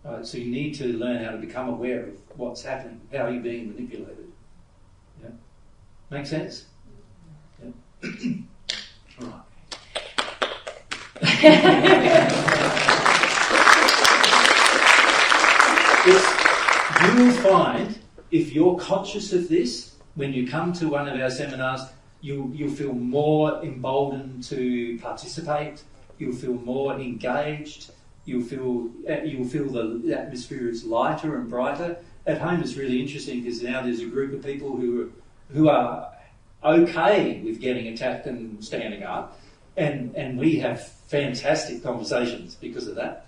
Right? So you need to learn how to become aware of what's happening, how you're being manipulated. Yeah? Make sense? Yeah. All right. You will find, if you're conscious of this, when you come to one of our seminars, you'll feel more emboldened to participate. You'll feel more engaged. You'll feel the atmosphere is lighter and brighter. At home, it's really interesting because now there's a group of people who are okay with getting attacked and standing up, and we have fantastic conversations because of that,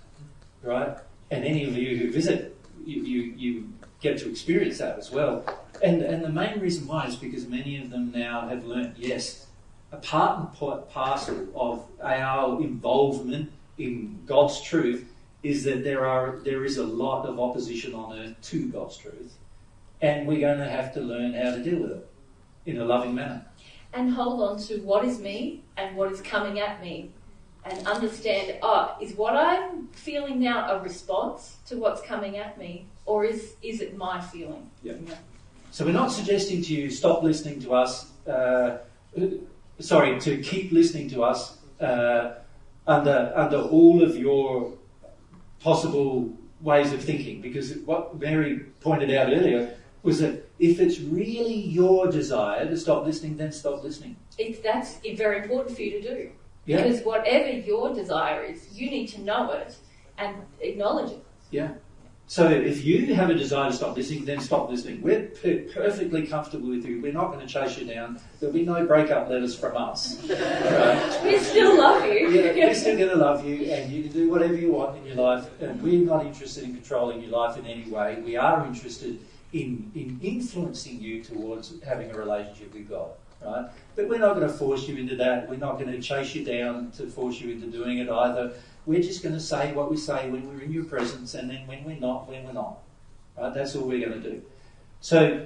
right? And any of you who visit, you get to experience that as well. And the main reason why is because many of them now have learnt, yes, a part and parcel of our involvement in God's truth is that there is a lot of opposition on earth to God's truth, and we're going to have to learn how to deal with it in a loving manner. And hold on to what is me and what is coming at me, and understand, is what I'm feeling now a response to what's coming at me, or is it my feeling? Yeah. So we're not suggesting to you stop listening to us, to keep listening to us under all of your possible ways of thinking, because what Mary pointed out earlier was that if it's really your desire to stop listening, then stop listening. That's very important for you to do. Yeah. Because whatever your desire is, you need to know it and acknowledge it. Yeah. So if you have a desire to stop listening, then stop listening. We're perfectly comfortable with you. We're not going to chase you down. There'll be no breakup letters from us. Right? We still love you. Yeah, we're still going to love you, and you can do whatever you want in your life. And we're not interested in controlling your life in any way. We are interested in influencing you towards having a relationship with God. Right? But we're not going to force you into that. We're not going to chase you down to force you into doing it either. We're just going to say what we say when we're in your presence, and then when we're not, we're not. Right? That's all we're going to do. So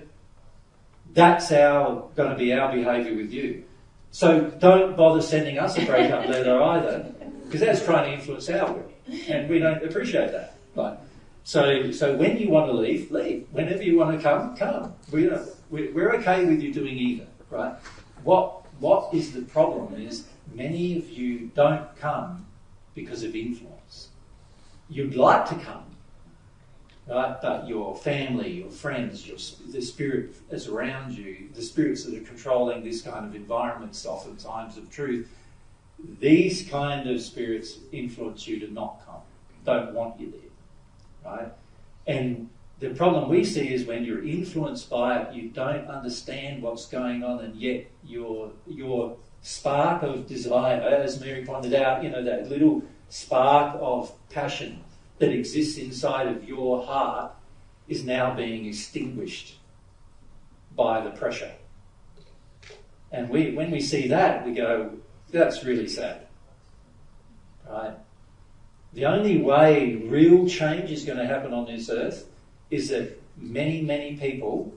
That's going to be our behaviour with you. So don't bother sending us a breakup letter either, because that's trying to influence our will, and we don't appreciate that. Right? So when you want to leave, leave. Whenever you want to come, come. We're okay with you doing either, right? What is the problem is many of you don't come because of influence. You'd like to come, right? But your family, your friends, the spirit is around you, the spirits that are controlling this kind of environments, oftentimes of truth, these kind of spirits influence you to not come, don't want you there, right? And the problem we see is when you're influenced by it, you don't understand what's going on, and yet your spark of desire, as Mary pointed out, that little spark of passion that exists inside of your heart is now being extinguished by the pressure. And when we see that, we go, that's really sad, right? The only way real change is going to happen on this earth is that many, many people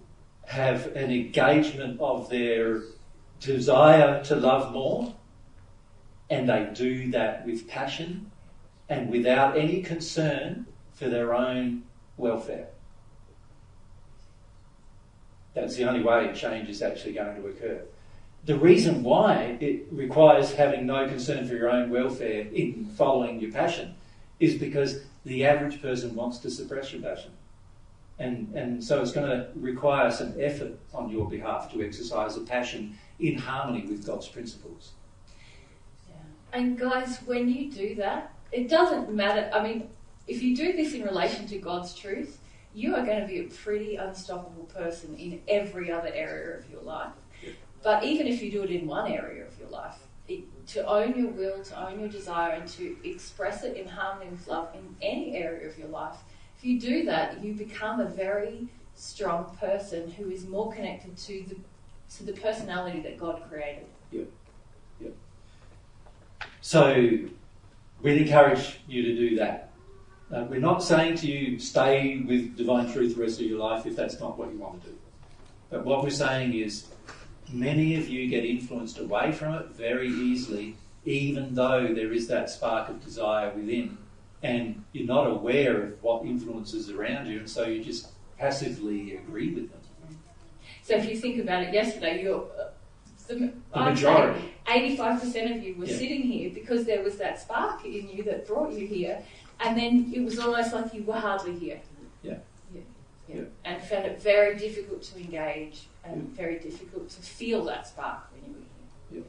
have an engagement of their desire to love more, and they do that with passion and without any concern for their own welfare. That's the only way change is actually going to occur. The reason why it requires having no concern for your own welfare in following your passion is because the average person wants to suppress your passion. And so it's going to require some effort on your behalf to exercise a passion in harmony with God's principles. Yeah. And guys, when you do that, it doesn't matter. I mean, if you do this in relation to God's truth, you are going to be a pretty unstoppable person in every other area of your life. Yeah. But even if you do it in one area of your life, to own your will, to own your desire, and to express it in harmony with love in any area of your life, if you do that, you become a very strong person who is more connected to the personality that God created. Yep. So we'd encourage you to do that. We're not saying to you stay with divine truth the rest of your life if that's not what you want to do. But what we're saying is many of you get influenced away from it very easily, even though there is that spark of desire within. And you're not aware of what influences around you, and so you just passively agree with them. So if you think about it yesterday, the majority, 85% of you were sitting here because there was that spark in you that brought you here, and then it was almost like you were hardly here. Yeah. And found it very difficult to engage and very difficult to feel that spark when you were here.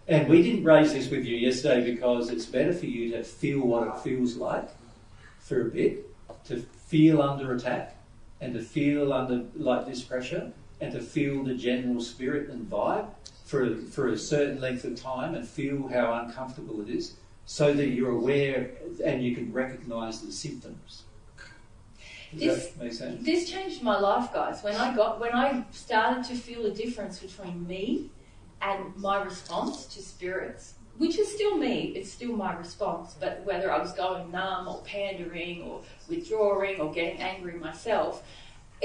And we didn't raise this with you yesterday because it's better for you to feel what it feels like for a bit, to feel under attack and to feel under like this pressure and to feel the general spirit and vibe for a certain length of time and feel how uncomfortable it is so that you're aware and you can recognise the symptoms. Does that make sense? This changed my life, guys. When I started to feel a difference between me and my response to spirits, which is still me, it's still my response, but whether I was going numb or pandering or withdrawing or getting angry myself.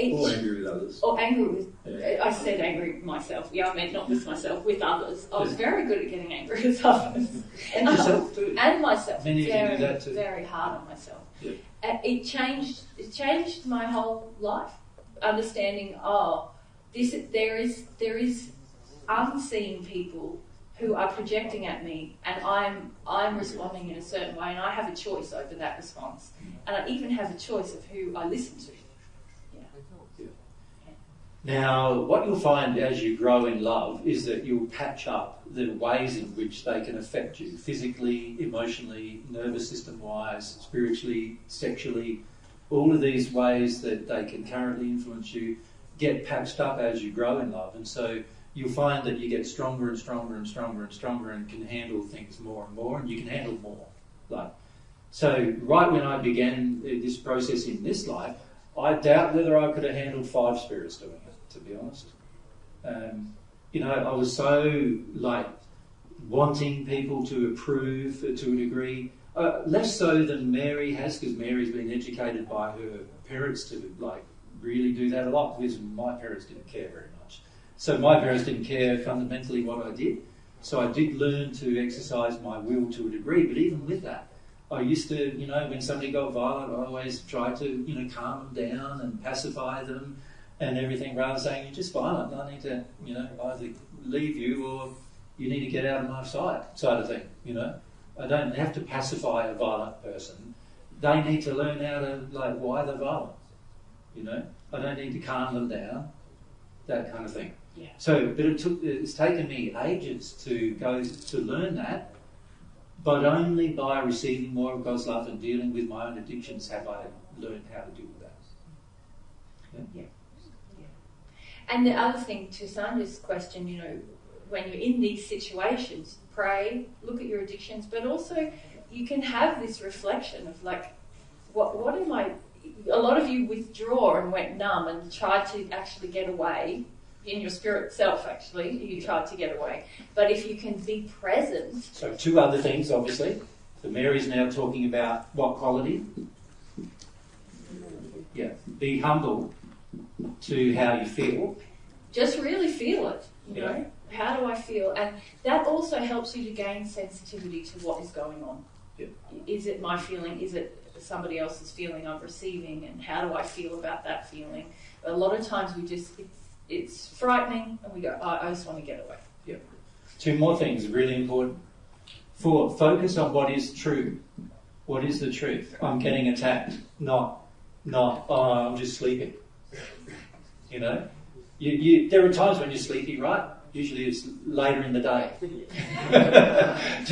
Or angry with others. Or angry with, I said angry with myself. Yeah, I meant not with myself, with others. I was very good at getting angry with others. And yourself too. And myself. Many of you do that too. Very hard on myself. Yeah. It changed my whole life. Understanding, there is unseen people who are projecting at me, and I'm responding in a certain way, and I have a choice over that response, and I even have a choice of who I listen to. Now, what you'll find as you grow in love is that you'll patch up the ways in which they can affect you physically, emotionally, nervous system-wise, spiritually, sexually. All of these ways that they can currently influence you get patched up as you grow in love. And so you'll find that you get stronger and stronger and stronger and stronger and can handle things more and more, and you can handle more. So right when I began this process in this life, I doubt whether I could have handled 5 spirits doing it, to be honest. I was so wanting people to approve to a degree, less so than Mary has, because Mary's been educated by her parents to really do that a lot because my parents didn't care very much. So my parents didn't care fundamentally what I did. So I did learn to exercise my will to a degree, but even with that, I used to, when somebody got violent, I always tried to, calm them down and pacify them and everything, rather than saying, you're just violent, I need to, either leave you or you need to get out of my sight, sort of thing, I don't have to pacify a violent person. They need to learn how to, why they're violent, I don't need to calm them down, that kind of thing. Yeah. So, but it's taken me ages to learn that, but only by receiving more of God's love and dealing with my own addictions have I learned how to deal with that. Yeah. And the other thing to Sandra's question, when you're in these situations, pray, look at your addictions, but also you can have this reflection of what am I? A lot of you withdraw and went numb and tried to actually get away. In your spirit self, actually, you tried to get away. But if you can be present... So 2 other things, obviously. So Mary's now talking about what quality? Yeah. Be humble to how you feel. Just really feel it, you know. How do I feel? And that also helps you to gain sensitivity to what is going on. Yeah. Is it my feeling? Is it somebody else's feeling I'm receiving? And how do I feel about that feeling? A lot of times it's frightening, and we go, I just want to get away. Yep. 2 more things, really important. 4, focus on what is true. What is the truth? I'm getting attacked, not I'm just sleeping. There are times when you're sleepy, right? Usually it's later in the day. Do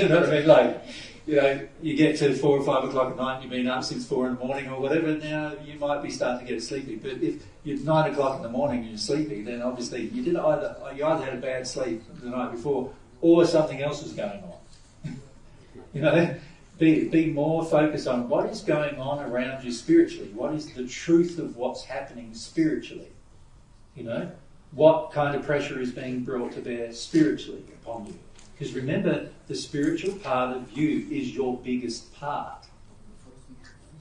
you know what I mean? You get to 4 or 5 o'clock at night and you've been up since 4 in the morning or whatever, now you might be starting to get sleepy. But if it's 9 o'clock in the morning and you're sleepy, then obviously you either had a bad sleep the night before or something else was going on. Be more focused on what is going on around you spiritually. What is the truth of what's happening spiritually? What kind of pressure is being brought to bear spiritually upon you? Because remember, the spiritual part of you is your biggest part.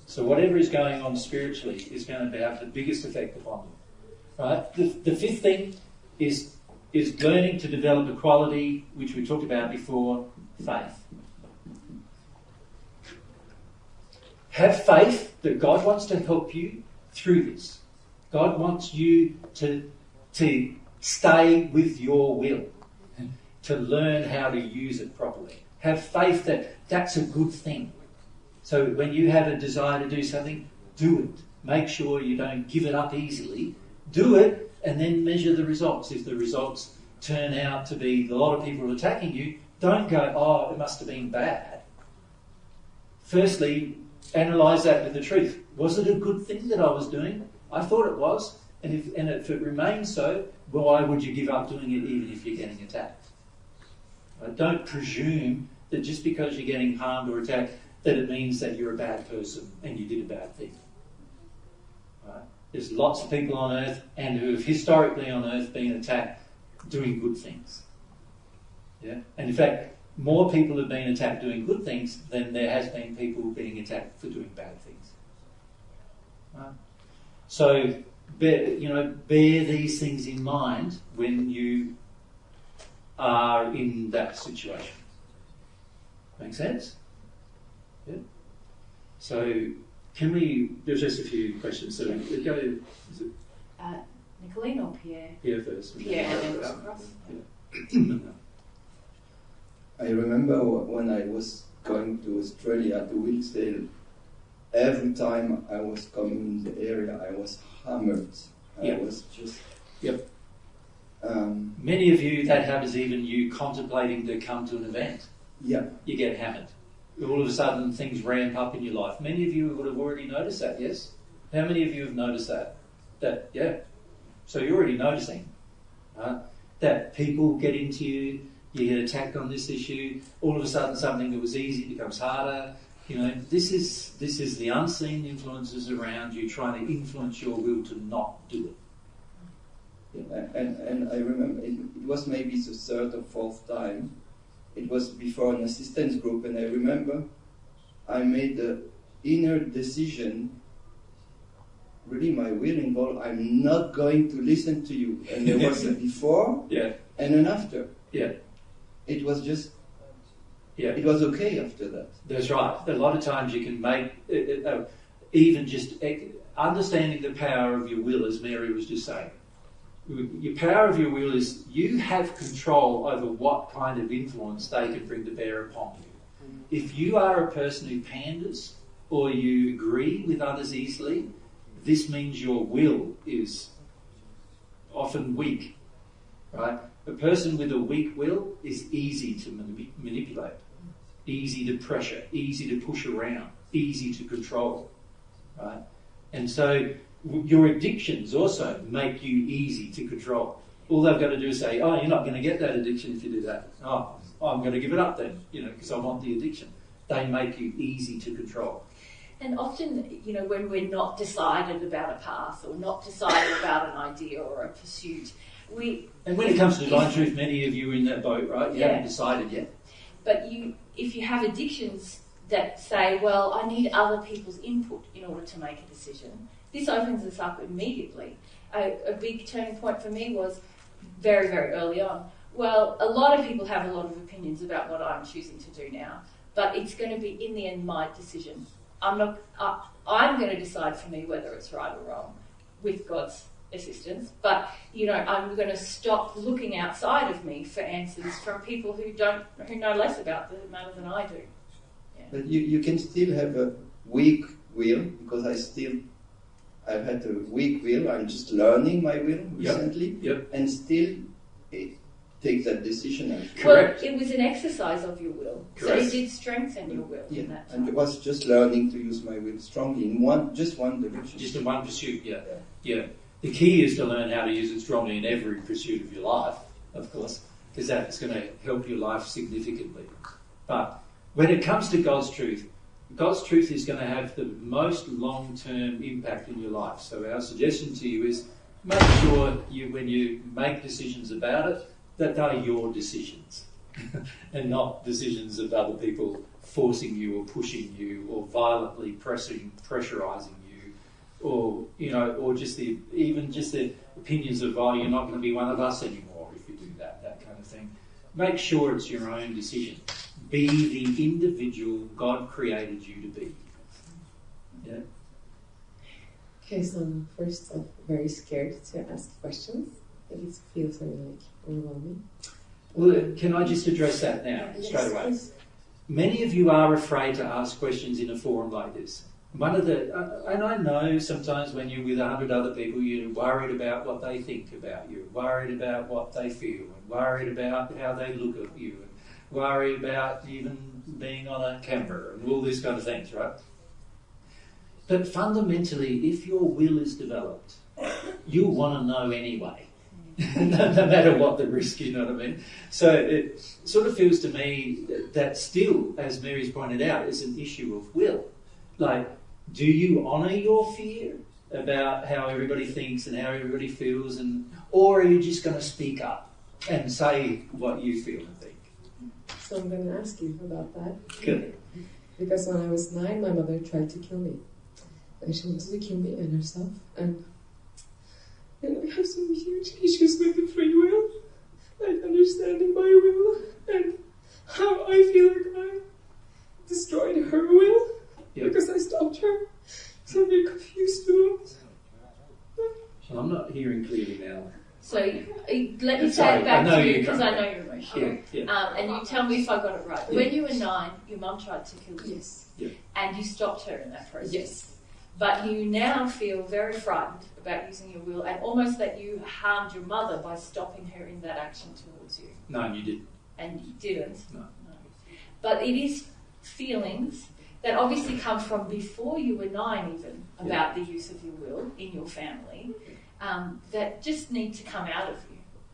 So whatever is going on spiritually is going to have the biggest effect upon you. Right? The 5th thing is learning to develop a quality which we talked about before, faith. Have faith that God wants to help you through this. God wants you to stay with your will, to learn how to use it properly. Have faith that that's a good thing. So when you have a desire to do something, do it. Make sure you don't give it up easily. Do it and then measure the results. If the results turn out to be a lot of people attacking you, don't go, it must have been bad. Firstly, analyse that with the truth. Was it a good thing that I was doing? I thought it was. And if it remains so, why would you give up doing it even if you're getting attacked? Don't presume that just because you're getting harmed or attacked, that it means that you're a bad person and you did a bad thing. Right? There's lots of people on earth and who have historically on earth been attacked doing good things. Yeah? And in fact, more people have been attacked doing good things than there has been people being attacked for doing bad things. Right? So, bear these things in mind when you are in that situation. Make sense? Yeah. So, there's just a few questions. So, we go. Nicolene or Pierre? Pierre first. Pierre and then Ross. Yeah. I remember when I was going to Australia, to Wilkesdale, every time I was coming in the area, I was hammered. I was just... Yep. Many of you, that happens even you contemplating to come to an event. Yeah. You get hammered. All of a sudden, things ramp up in your life. Many of you would have already noticed that, yes? How many of you have noticed that? So you're already noticing that people get into you, you get attacked on this issue, all of a sudden something that was easy becomes harder. This is the unseen influences around you trying to influence your will to not do it. Yeah, and I remember it was maybe the 3rd or 4th time. It was before an assistance group, and I remember I made the inner decision really my will involved, I'm not going to listen to you. And there was a before and an after. Yeah. It was just, it was okay after that. That's right. A lot of times you can make, even just understanding the power of your will, as Mary was just saying. Your power of your will is you have control over what kind of influence they can bring to bear upon you. If you are a person who panders or you agree with others easily, this means your will is often weak, right? A person with a weak will is easy to manipulate, easy to pressure, easy to push around, easy to control, right? And so your addictions also make you easy to control. All they've got to do is say, oh, you're not going to get that addiction if you do that. Oh, I'm going to give it up then, because I want the addiction. They make you easy to control. And often, when we're not decided about a path or not decided about an idea or a pursuit, And when it comes to divine truth, many of you are in that boat, right? You haven't decided yet. But if you have addictions that say, well, I need other people's input in order to make a decision, this opens us up immediately. A big turning point for me was very, very early on. Well, a lot of people have a lot of opinions about what I'm choosing to do now, but it's going to be, in the end, my decision. I'm going to decide for me whether it's right or wrong with God's assistance, but I'm going to stop looking outside of me for answers from people who know less about the matter than I do. Yeah. But you can still have a weak will, because I've had a weak will. I'm just learning my will recently, and still take that decision. Correct. Well, it was an exercise of your will, Correct. So it did strengthen your will in that time. And it was just learning to use my will strongly in one direction. Just in one pursuit, yeah. The key is to learn how to use it strongly in every pursuit of your life, of course, because that's going to help your life significantly. But when it comes to God's truth is going to have the most long-term impact in your life. So our suggestion to you is make sure when you make decisions about it, that are your decisions and not decisions of other people forcing you or pushing you or violently pressurizing you, or just the opinions of, oh, you're not going to be one of us anymore if you do that kind of thing. Make sure it's your own decision. Be the individual God created you to be. Yeah. Okay, so first I'm very scared to ask questions. It feels very overwhelming. Well, can I just address that now, straight away? Please. Many of you are afraid to ask questions in a forum like this. And I know sometimes when you're with 100 other people, you're worried about what they think about you, worried about what they feel, and worried about how they look at you, and worried about even being on a camera and all these kind of things, right? But fundamentally, if your will is developed, you'll want to know anyway. No matter what the risk, you know what I mean? So it sort of feels to me that still, as Mary's pointed out, is an issue of will. Like, do you honour your fear about how everybody thinks and how everybody feels, or are you just going to speak up and say what you feel and think? So I'm going to ask you about that. Good. Because when I was 9, my mother tried to kill me. And she wanted to kill me and herself. And I have some huge issues with the free will, like understanding my will, and how I feel like I destroyed her will because I stopped her. So I'm very confused about it. Well, I'm not hearing clearly now. So let me say Sorry, it back I know to you you're because I coming. know you're emotional. Yeah. And you tell me if I got it right. Yeah. When you were 9, your mum tried to kill you. Yes. Yeah. And you stopped her in that process. Yes. But you now feel very frightened about using your will, and almost that you harmed your mother by stopping her in that action towards you. No, you didn't. And you didn't. No. But it is feelings that obviously come from before you were 9 even, about the use of your will in your family, that just need to come out of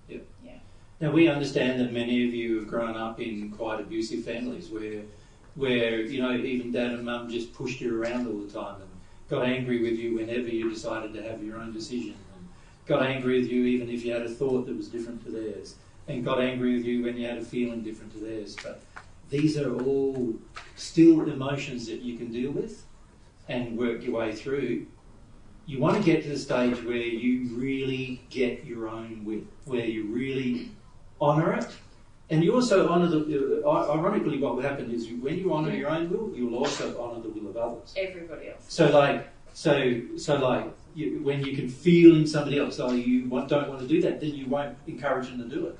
you. Yeah. Now, we understand that many of you have grown up in quite abusive families where even dad and mum just pushed you around all the time and got angry with you whenever you decided to have your own decision, and got angry with you even if you had a thought that was different to theirs, and got angry with you when you had a feeling different to theirs. But these are all still emotions that you can deal with and work your way through. you want to get to the stage where you really get your own will, where you really honour it. And you also honour the, ironically what will happen is when you honour your own will, you'll also honour the will of others. Everybody else. So when you can feel in somebody else, oh, you don't want to do that, then you won't encourage them to do it.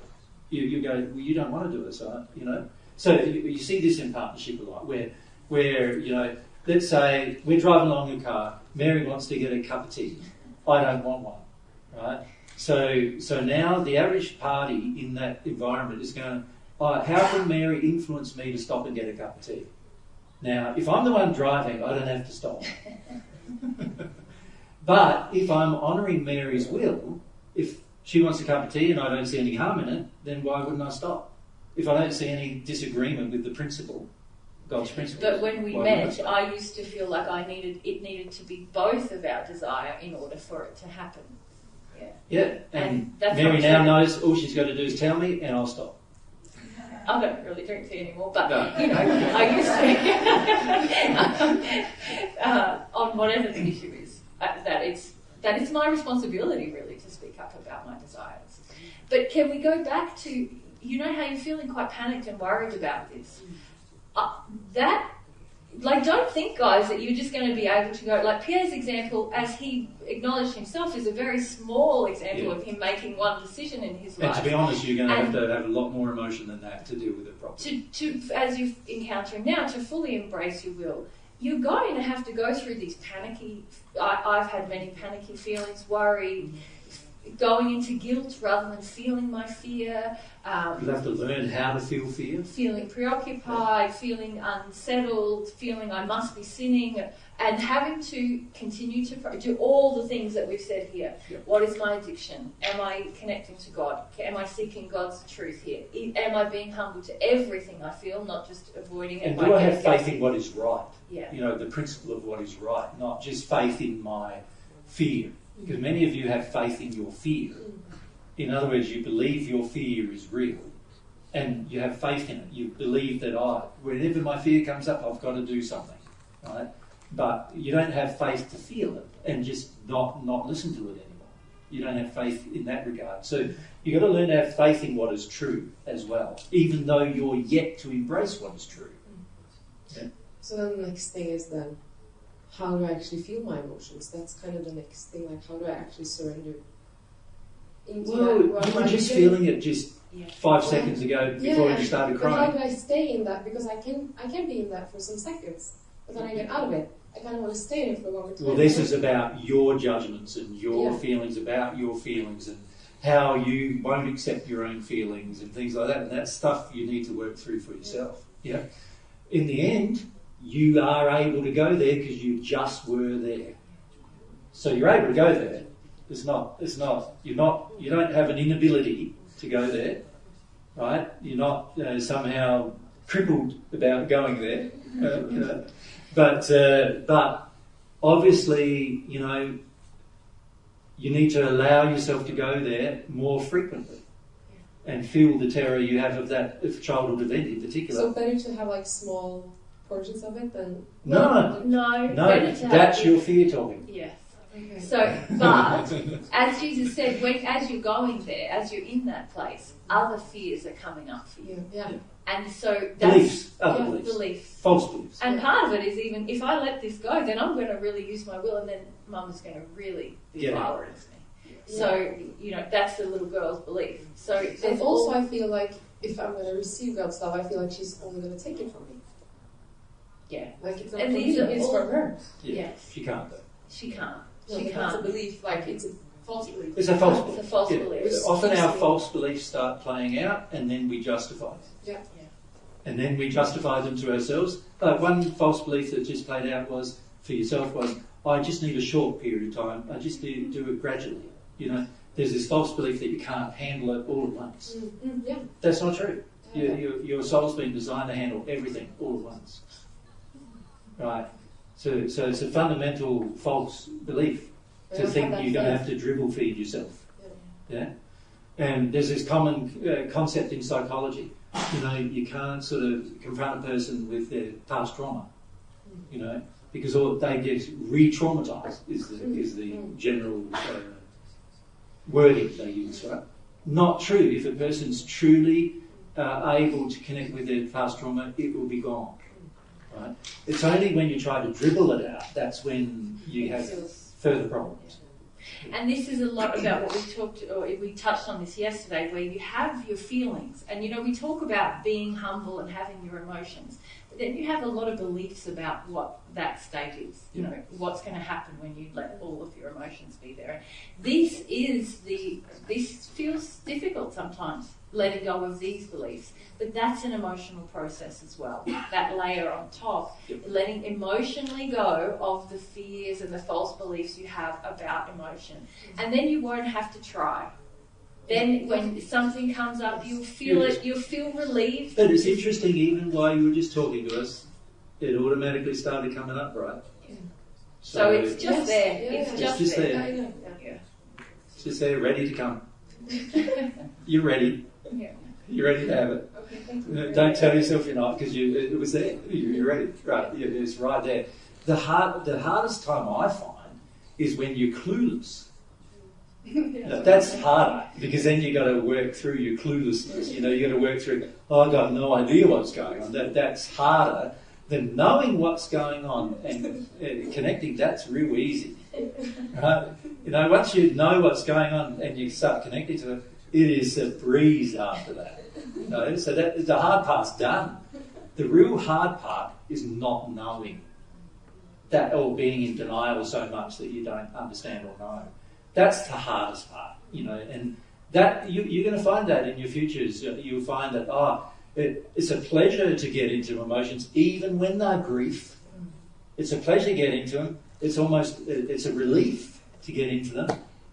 You go, well, you don't want to do it, so, you know. So you see this in partnership a lot, where you know, let's say we're driving along in a car, Mary wants to get a cup of tea, I don't want one, right? So now the average party in that environment is going, oh, how can Mary influence me to stop and get a cup of tea? Now, if I'm the one driving, I don't have to stop. But if I'm honouring Mary's will, if she wants a cup of tea and I don't see any harm in it, then why wouldn't I stop? If I don't see any disagreement with the principle, God's principle. But when we met, I used to feel like it needed to be both of our desire in order for it to happen. Yeah, and that's Mary now knows all she's got to do is tell me and I'll stop. I don't really drink tea anymore, but No. you know, I used to on whatever the issue is, that it's my responsibility really to speak up about my desires. But can we go back to, you know how you're feeling quite panicked and worried about this? Don't think, guys, that you're just going to be able to go, like Pierre's example, as he acknowledged himself, is a very small example of him making one decision in his life. And to be honest, you're going to have a lot more emotion than that to deal with it properly. As you encounter him now, to fully embrace your will, you're going to have to go through these panicky, I've had many panicky feelings, worry, going into guilt rather than feeling my fear. You'll have to learn how to feel fear. Feeling preoccupied, feeling unsettled, feeling I must be sinning, and having to continue to do all the things that we've said here. Yep. What is my addiction? Am I connecting to God? Am I seeking God's truth here? Am I being humble to everything I feel, not just avoiding it? And do I have faith in what is right? Yeah. You know, the principle of what is right, not just faith in my fear. Because many of you have faith in your fear. In other words, you believe your fear is real and you have faith in it. You believe that, whenever my fear comes up, I've got to do something, right? But you don't have faith to feel it and just not listen to it anymore. You don't have faith in that regard. So you've got to learn to have faith in what is true as well, even though you're yet to embrace what is true. Yeah? So then the next thing is then, how do I actually feel my emotions? That's kind of the next thing, like how do I actually surrender into Well, you were just feeling it just 5 seconds ago before you started crying. But how do I stay in that? Because I can be in that for some seconds, but then I get out of it. I kind of want to stay in it for a longer time. Well, this is about your judgments and your feelings about your feelings and how you won't accept your own feelings and things like that. And that's stuff you need to work through for yourself. Yeah. In the end, you are able to go there because you just were there. So you're able to go there. You don't have an inability to go there, right? You're not somehow crippled about going there. But obviously, you know, you need to allow yourself to go there more frequently and feel the terror you have of that childhood event in particular. So better to have like small portions of it than... No, that's your fear talking. Yes. Okay. So, but as Jesus said, as you're going there, as you're in that place, other fears are coming up for you. Yeah. And so that's beliefs, false beliefs. And part of it is, even if I let this go, then I'm going to really use my will, and then Mum is going to really be violent with me. Yeah. So, you know, that's the little girl's belief. So and also I feel like if I'm going to receive God's love, I feel like she's only going to take it from me. Yeah. Like it's not And for these me, are it's all- for her. Yes. She can't though. She can't. No, She but that's a can't. belief, like it's a false belief. It's a false It's belief. a false belief. Often our false beliefs start playing out and then we justify them. Yeah. And then we justify them to ourselves. One false belief that just played out for yourself was, I just need a short period of time. I just need to do it gradually. You know, there's this false belief that you can't handle it all at once. Yeah. That's not true. Your soul's been designed to handle everything all at once. Right? So it's a fundamental false belief to think you're going to have to dribble feed yourself. Yeah? And there's this common concept in psychology. You know, you can't sort of confront a person with their past trauma. You know, because they get re-traumatized is the general wording they use, right? Not true. If a person's truly able to connect with their past trauma, it will be gone. Right? It's only when you try to dribble it out that's when you have further problems. And this is a lot about what we touched on this yesterday, where you have your feelings, and we talk about being humble and having your emotions, but then you have a lot of beliefs about what that state is. What's going to happen when you let all of your emotions be there. This feels difficult sometimes, letting go of these beliefs, but that's an emotional process as well. That layer on top, letting emotionally go of the fears and the false beliefs you have about emotion. And then you won't have to try. Then when something comes up, you'll feel it, you'll feel relieved. But it's interesting, even while you were just talking to us, it automatically started coming up, right? Yeah. So it's just there. It's just there. Yeah. It's just there, ready to come. You're ready. Yeah. You're ready to have it. Okay. Don't tell yourself you're not, because it was there. You're ready. Right. It's right there. The hardest time I find is when you're clueless. Now, that's harder, because then you got to work through your cluelessness. You got to work through, I've got no idea what's going on. That's harder than knowing what's going on and connecting. That's real easy. Right? Once you know what's going on and you start connecting to it, it is a breeze after that. So that the hard part's done. The real hard part is not knowing that, or being in denial so much that you don't understand or know. That's the hardest part, and that you're going to find that in your futures. You'll find that it's a pleasure to get into emotions, even when they're grief. It's a pleasure to get into them. It's a relief to get into them.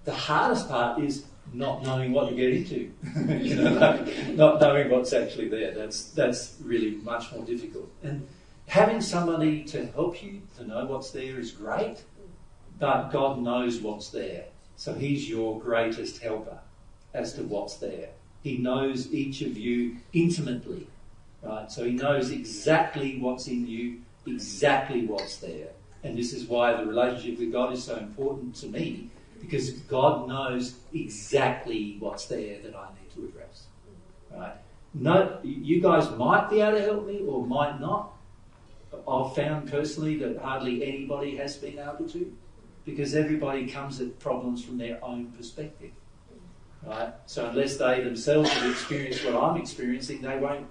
The hardest part is not knowing what to get into, not knowing what's actually there. That's really much more difficult. And having somebody to help you to know what's there is great, but God knows what's there. So He's your greatest helper as to what's there. He knows each of you intimately, right? So He knows exactly what's in you, exactly what's there. And this is why the relationship with God is so important to me, because God knows exactly what's there that I need to address. Right? No, you guys might be able to help me or might not. I've found personally that hardly anybody has been able to, because everybody comes at problems from their own perspective. Right? So unless they themselves have experienced what I'm experiencing, they won't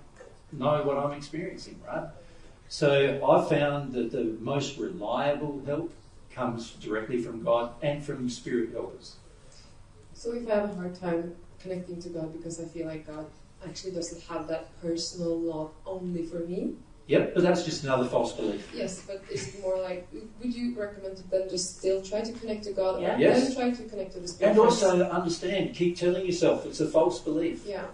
know what I'm experiencing, right? So I've found that the most reliable help comes directly from God and from spirit helpers. So if I have a hard time connecting to God because I feel like God actually doesn't have that personal love only for me? Yep, but that's just another false belief. Yes, but is it more like, would you recommend to then just still try to connect to God and Yes. then try to connect to the Spirit? And also understand, keep telling yourself it's a false belief. Yeah.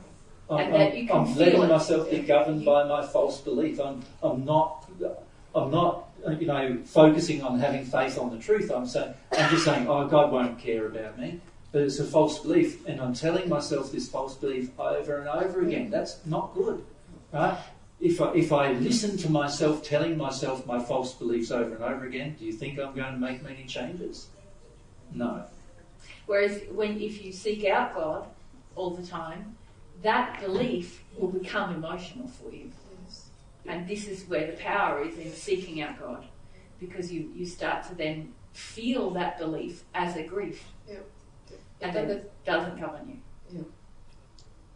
And that you can I'm feel letting it. myself be governed by my false belief. I'm not focusing on having faith on the truth. I'm just saying, God won't care about me. But it's a false belief, and I'm telling myself this false belief over and over again. That's not good, right? If I listen to myself telling myself my false beliefs over and over again, do you think I'm going to make many changes? No. Whereas if you seek out God all the time, that belief will become emotional for you. Yes. And this is where the power is in seeking out God, because you start to then feel that belief as a grief. Yeah. And then it doesn't govern you. Yeah.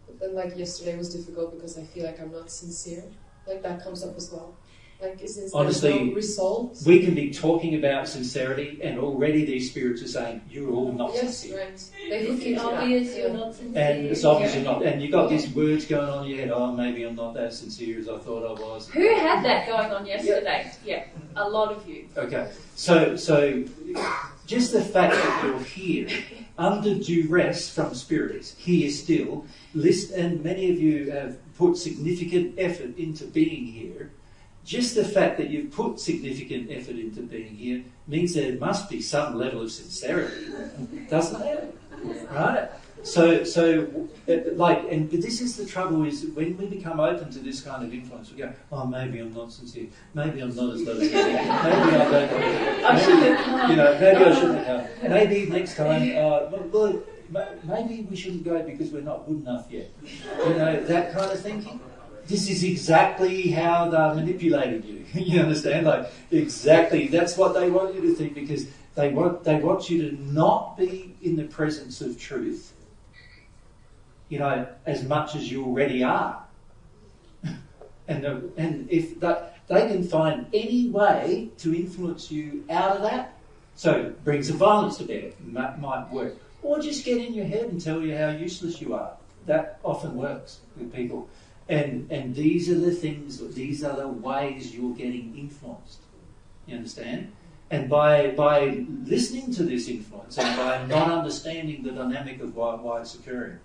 But then, like, yesterday was difficult because I feel like I'm not sincere. Like, that comes up as well. Like, since Honestly, there's no results. We can be talking about sincerity, and already these spirits are saying, you're all not sincere. Yes, right. They look It's into obvious that. you're not sincere. And it's obvious you're not. And you've got these words going on in your head, maybe I'm not that sincere as I thought I was. Who had that going on yesterday? Yeah, a lot of you. Okay. So just the fact that you're here, under duress from spirits, here still, and many of you have put significant effort into being here. Just the fact that you've put significant effort into being here means there must be some level of sincerity, doesn't it? Right? But this is the trouble: is when we become open to this kind of influence, we go, "Oh, maybe I'm not sincere. Maybe I'm not as loving. Maybe I don't. Maybe I shouldn't have. Maybe next time, maybe we shouldn't go because we're not good enough yet. That kind of thinking. This is exactly how they manipulated you. You understand? Exactly. That's what they want you to think, because they want you to not be in the presence of truth, as much as you already are. And if they can find any way to influence you out of that, so bring some violence to bear, might work. Or just get in your head and tell you how useless you are. That often works with people. And these are the things, these are the ways you're getting influenced. You understand? And by listening to this influence and by not understanding the dynamic of why it's occurring,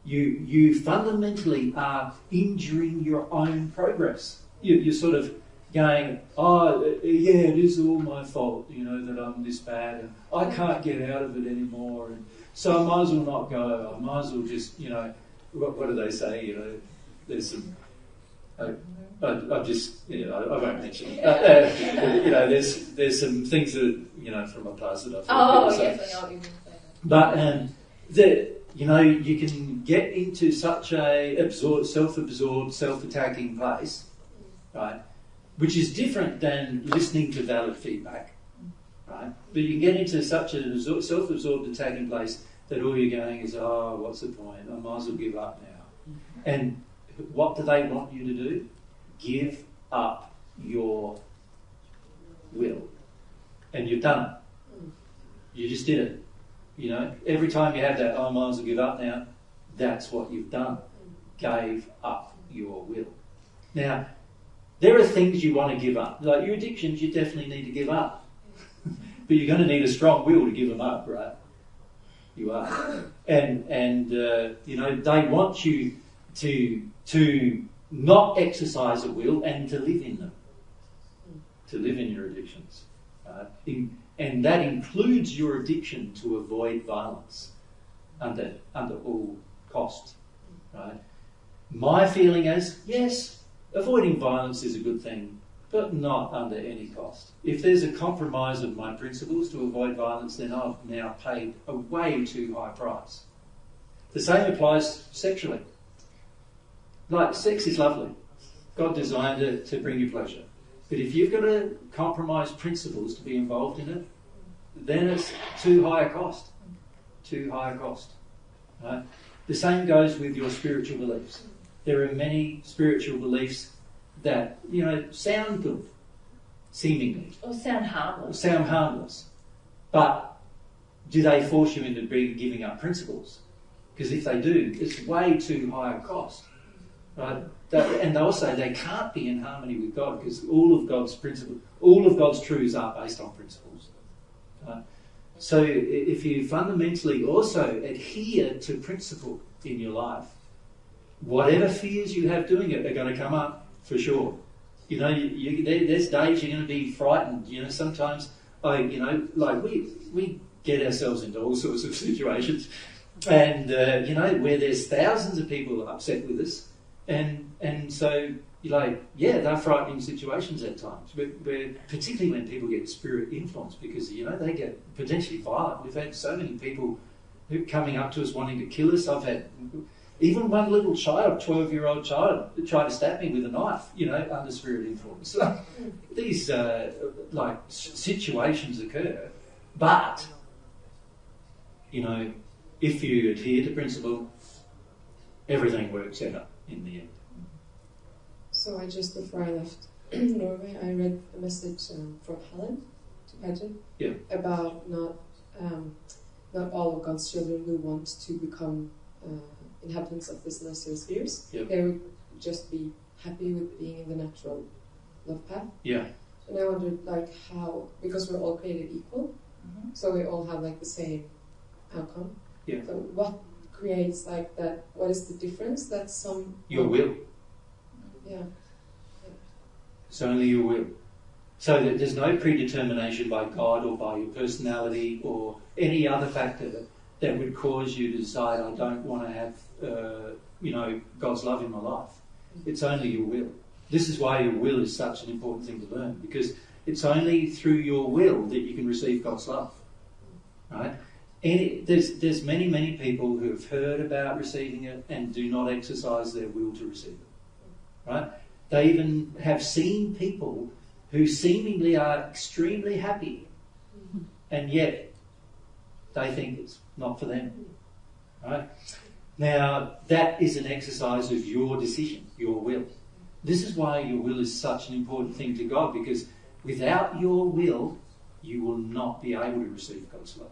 you fundamentally are injuring your own progress. You're sort of going, it is all my fault, that I'm this bad and I can't get out of it anymore, and so I might as well not go. I might as well just, what do they say? There's some. I won't mention it. There's some things that from my past that I've. Oh yes, I know what you mean. But you can get into such a self-absorbed, self-attacking place, right? Which is different than listening to valid feedback, right? But you can get into such a self-absorbed, attacking place that all you're going is, what's the point? I might as well give up now. And what do they want you to do? Give up your will. And you've done it. You just did it. Every time you have that, I might as well give up now, that's what you've done. Gave up your will. Now, there are things you want to give up. Like your addictions, you definitely need to give up. But you're going to need a strong will to give them up, right? You are. And they want you to not exercise a will and to live in them, to live in your addictions. And that includes your addiction to avoid violence under all cost. Right? My feeling is, yes, avoiding violence is a good thing, but not under any cost. If there's a compromise of my principles to avoid violence, then I've now paid a way too high price. The same applies sexually. Sex is lovely. God designed it to bring you pleasure. But if you've got to compromise principles to be involved in it, then it's too high a cost. Too high a cost. Right? The same goes with your spiritual beliefs. There are many spiritual beliefs that, sound good, seemingly. Or sound harmless. Sound harmless. But do they force you into giving up principles? Because if they do, it's way too high a cost. Right? And they'll say they can't be in harmony with God because all of God's truths are based on principles. Right? So if you fundamentally also adhere to principle in your life, whatever fears you have doing it are going to come up for sure. There's days you're going to be frightened. Sometimes, we get ourselves into all sorts of situations, and where there's thousands of people upset with us. And so, they're frightening situations at times, where particularly when people get spirit influenced, because, they get potentially violent. We've had so many people coming up to us wanting to kill us. I've had even one little child, 12-year-old child, tried to stab me with a knife, under spirit influence. So these, situations occur, but, if you adhere to principle, everything works out in the end. So before I left Norway, I read a message from Helen to Paget about not all of God's children will want to become inhabitants of the celestial spheres. Yep. They would just be happy with being in the natural love path. Yeah. And I wondered how, because we're all created equal, so we all have the same outcome. Yeah. So what creates that? What is the difference? That some your will. Yeah. It's only your will. So that there's no predetermination by God or by your personality or any other factor that would cause you to decide, I don't want to have, God's love in my life. It's only your will. This is why your will is such an important thing to learn, because it's only through your will that you can receive God's love, right? And there's many people who have heard about receiving it and do not exercise their will to receive it, right? They even have seen people who seemingly are extremely happy, and yet they think it's not for them, right? Now, that is an exercise of your decision, your will. This is why your will is such an important thing to God, because without your will, you will not be able to receive God's love.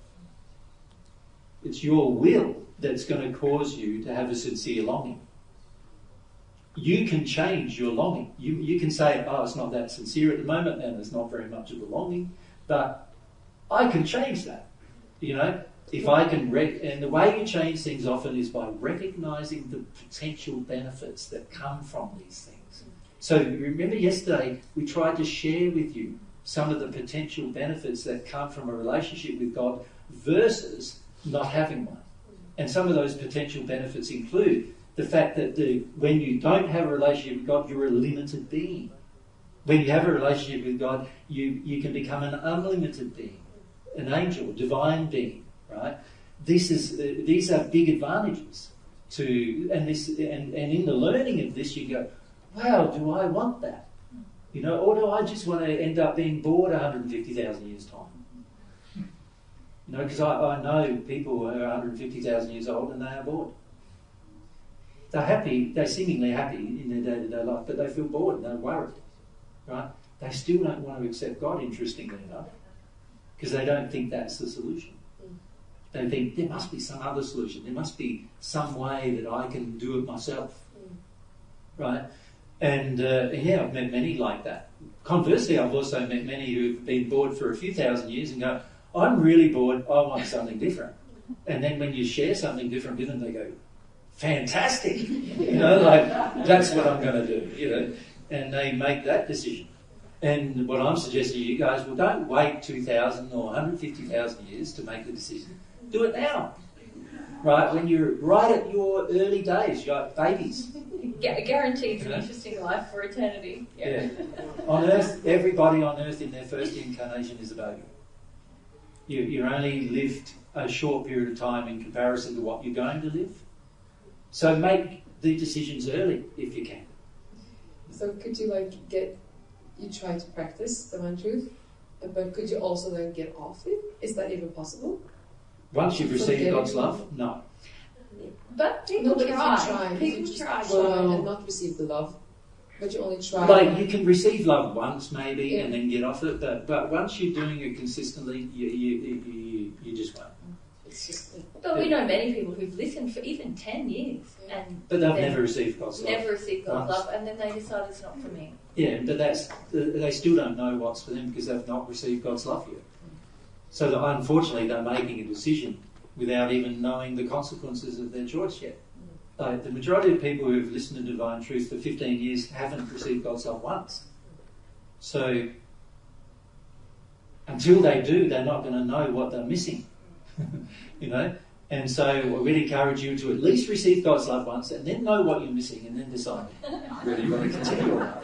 It's your will that's going to cause you to have a sincere longing. You can change your longing. You can say, oh, it's not that sincere at the moment, and there's not very much of a longing, but I can change that. If I can, and the way you change things often is by recognising the potential benefits that come from these things. So remember yesterday we tried to share with you some of the potential benefits that come from a relationship with God versus not having one. And some of those potential benefits include the fact that when you don't have a relationship with God, you're a limited being. When you have a relationship with God, you can become an unlimited being, an angel, a divine being, right? These are big advantages and in the learning of this you go, wow, do I want that? Or do I just want to end up being bored 150,000 years' time? Because I know people who are 150,000 years old and they are bored. They're happy, they're seemingly happy in their day-to-day life, but they feel bored and they're worried, right? They still don't want to accept God, interestingly enough, because they don't think that's the solution. They think there must be some other solution. There must be some way that I can do it myself, right? And I've met many like that. Conversely, I've also met many who've been bored for a few thousand years and go, I'm really bored, I want something different. And then when you share something different with them, they go, fantastic, that's what I'm going to do, and they make that decision. And what I'm suggesting to you guys, well, don't wait 2,000 or 150,000 years to make the decision. Do it now, right? When you're right at your early days, you're like babies. Guaranteed an interesting life for eternity. Yeah. On Earth, everybody on Earth in their first incarnation is a baby. You only lived a short period of time in comparison to what you're going to live. So make the decisions early if you can. So could you you try to practice the one truth, but could you also then get off it? Is that even possible? Once you've received God's love, no. But people try. People try. And not receive the love, but you only try. Like you can receive love once maybe and then get off it, but once you're doing it consistently, you just won't. But we know many people who've listened for even 10 years. But they've never received God's love. Never received God's love, and then they decide it's not for me. Yeah, but they still don't know what's for them because they've not received God's love yet. So that unfortunately they're making a decision without even knowing the consequences of their choice yet. The majority of people who've listened to Divine Truth for 15 years haven't received God's love once. So until they do, they're not going to know what they're missing. And so we'd encourage you to at least receive God's love once and then know what you're missing and then decide whether you want to continue or not.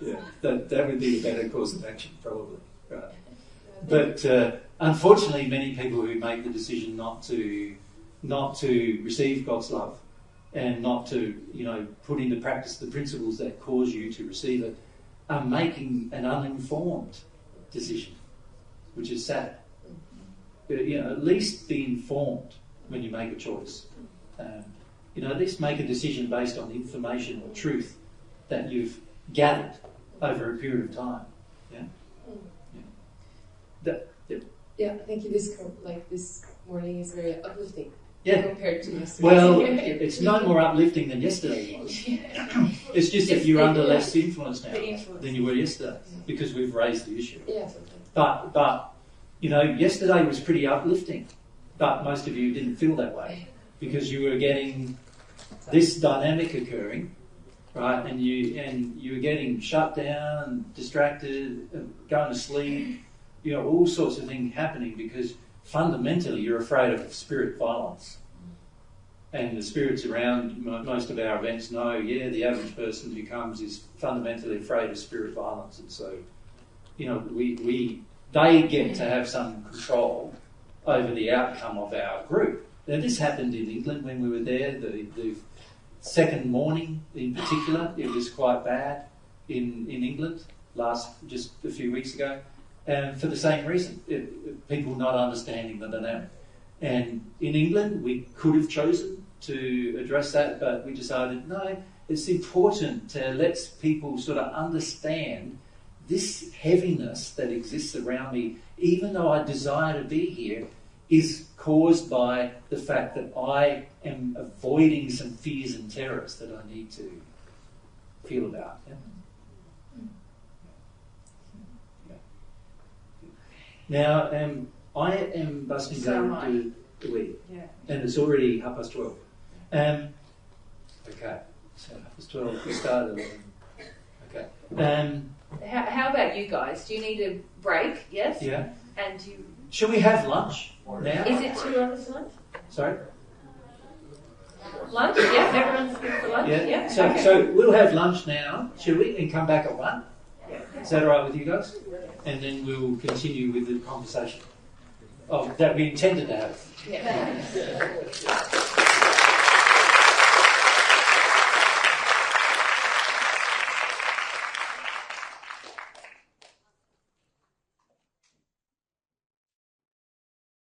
Yeah, that would be the better course of action probably. Right. But unfortunately many people who make the decision not to receive God's love and not to put into practice the principles that cause you to receive it are making an uninformed decision, which is sad. At least be informed when you make a choice. At least make a decision based on the information or truth that you've gathered over a period of time. Yeah, thank you. This morning is very uplifting. Yeah. Compared to yesterday. Well, it's no more uplifting than yesterday was. It's just that you're under less influence now than you were yesterday because we've raised the issue. Yeah. But yesterday was pretty uplifting, but most of you didn't feel that way because you were getting this dynamic occurring, right? And you were getting shut down, distracted, going to sleep, all sorts of things happening because fundamentally you're afraid of spirit violence. And the spirits around most of our events know, the average person who comes is fundamentally afraid of spirit violence. And so, they get to have some control over the outcome of our group. Now, this happened in England when we were there. The second morning in particular, it was quite bad in England just a few weeks ago. And for the same reason, people not understanding the dynamic. And in England, we could have chosen to address that, but we decided, no, it's important to let people sort of understand this heaviness that exists around me, even though I desire to be here, is caused by the fact that I am avoiding some fears and terrors that I need to feel about. Yeah? Now, I am busting going to the week, and it's already 12:30. Okay, so 12:30, we started. Okay. How about you guys? Do you need a break? Yes? Yeah. And you... Shall we have lunch now? Is it 2 hours lunch? Sorry? Lunch? Yeah, everyone's good for lunch? Yeah. Okay. So we'll have lunch now, shall we? And come back at 1? Is that all right with you guys? And then we'll continue with the conversation that we intended to have. Yeah.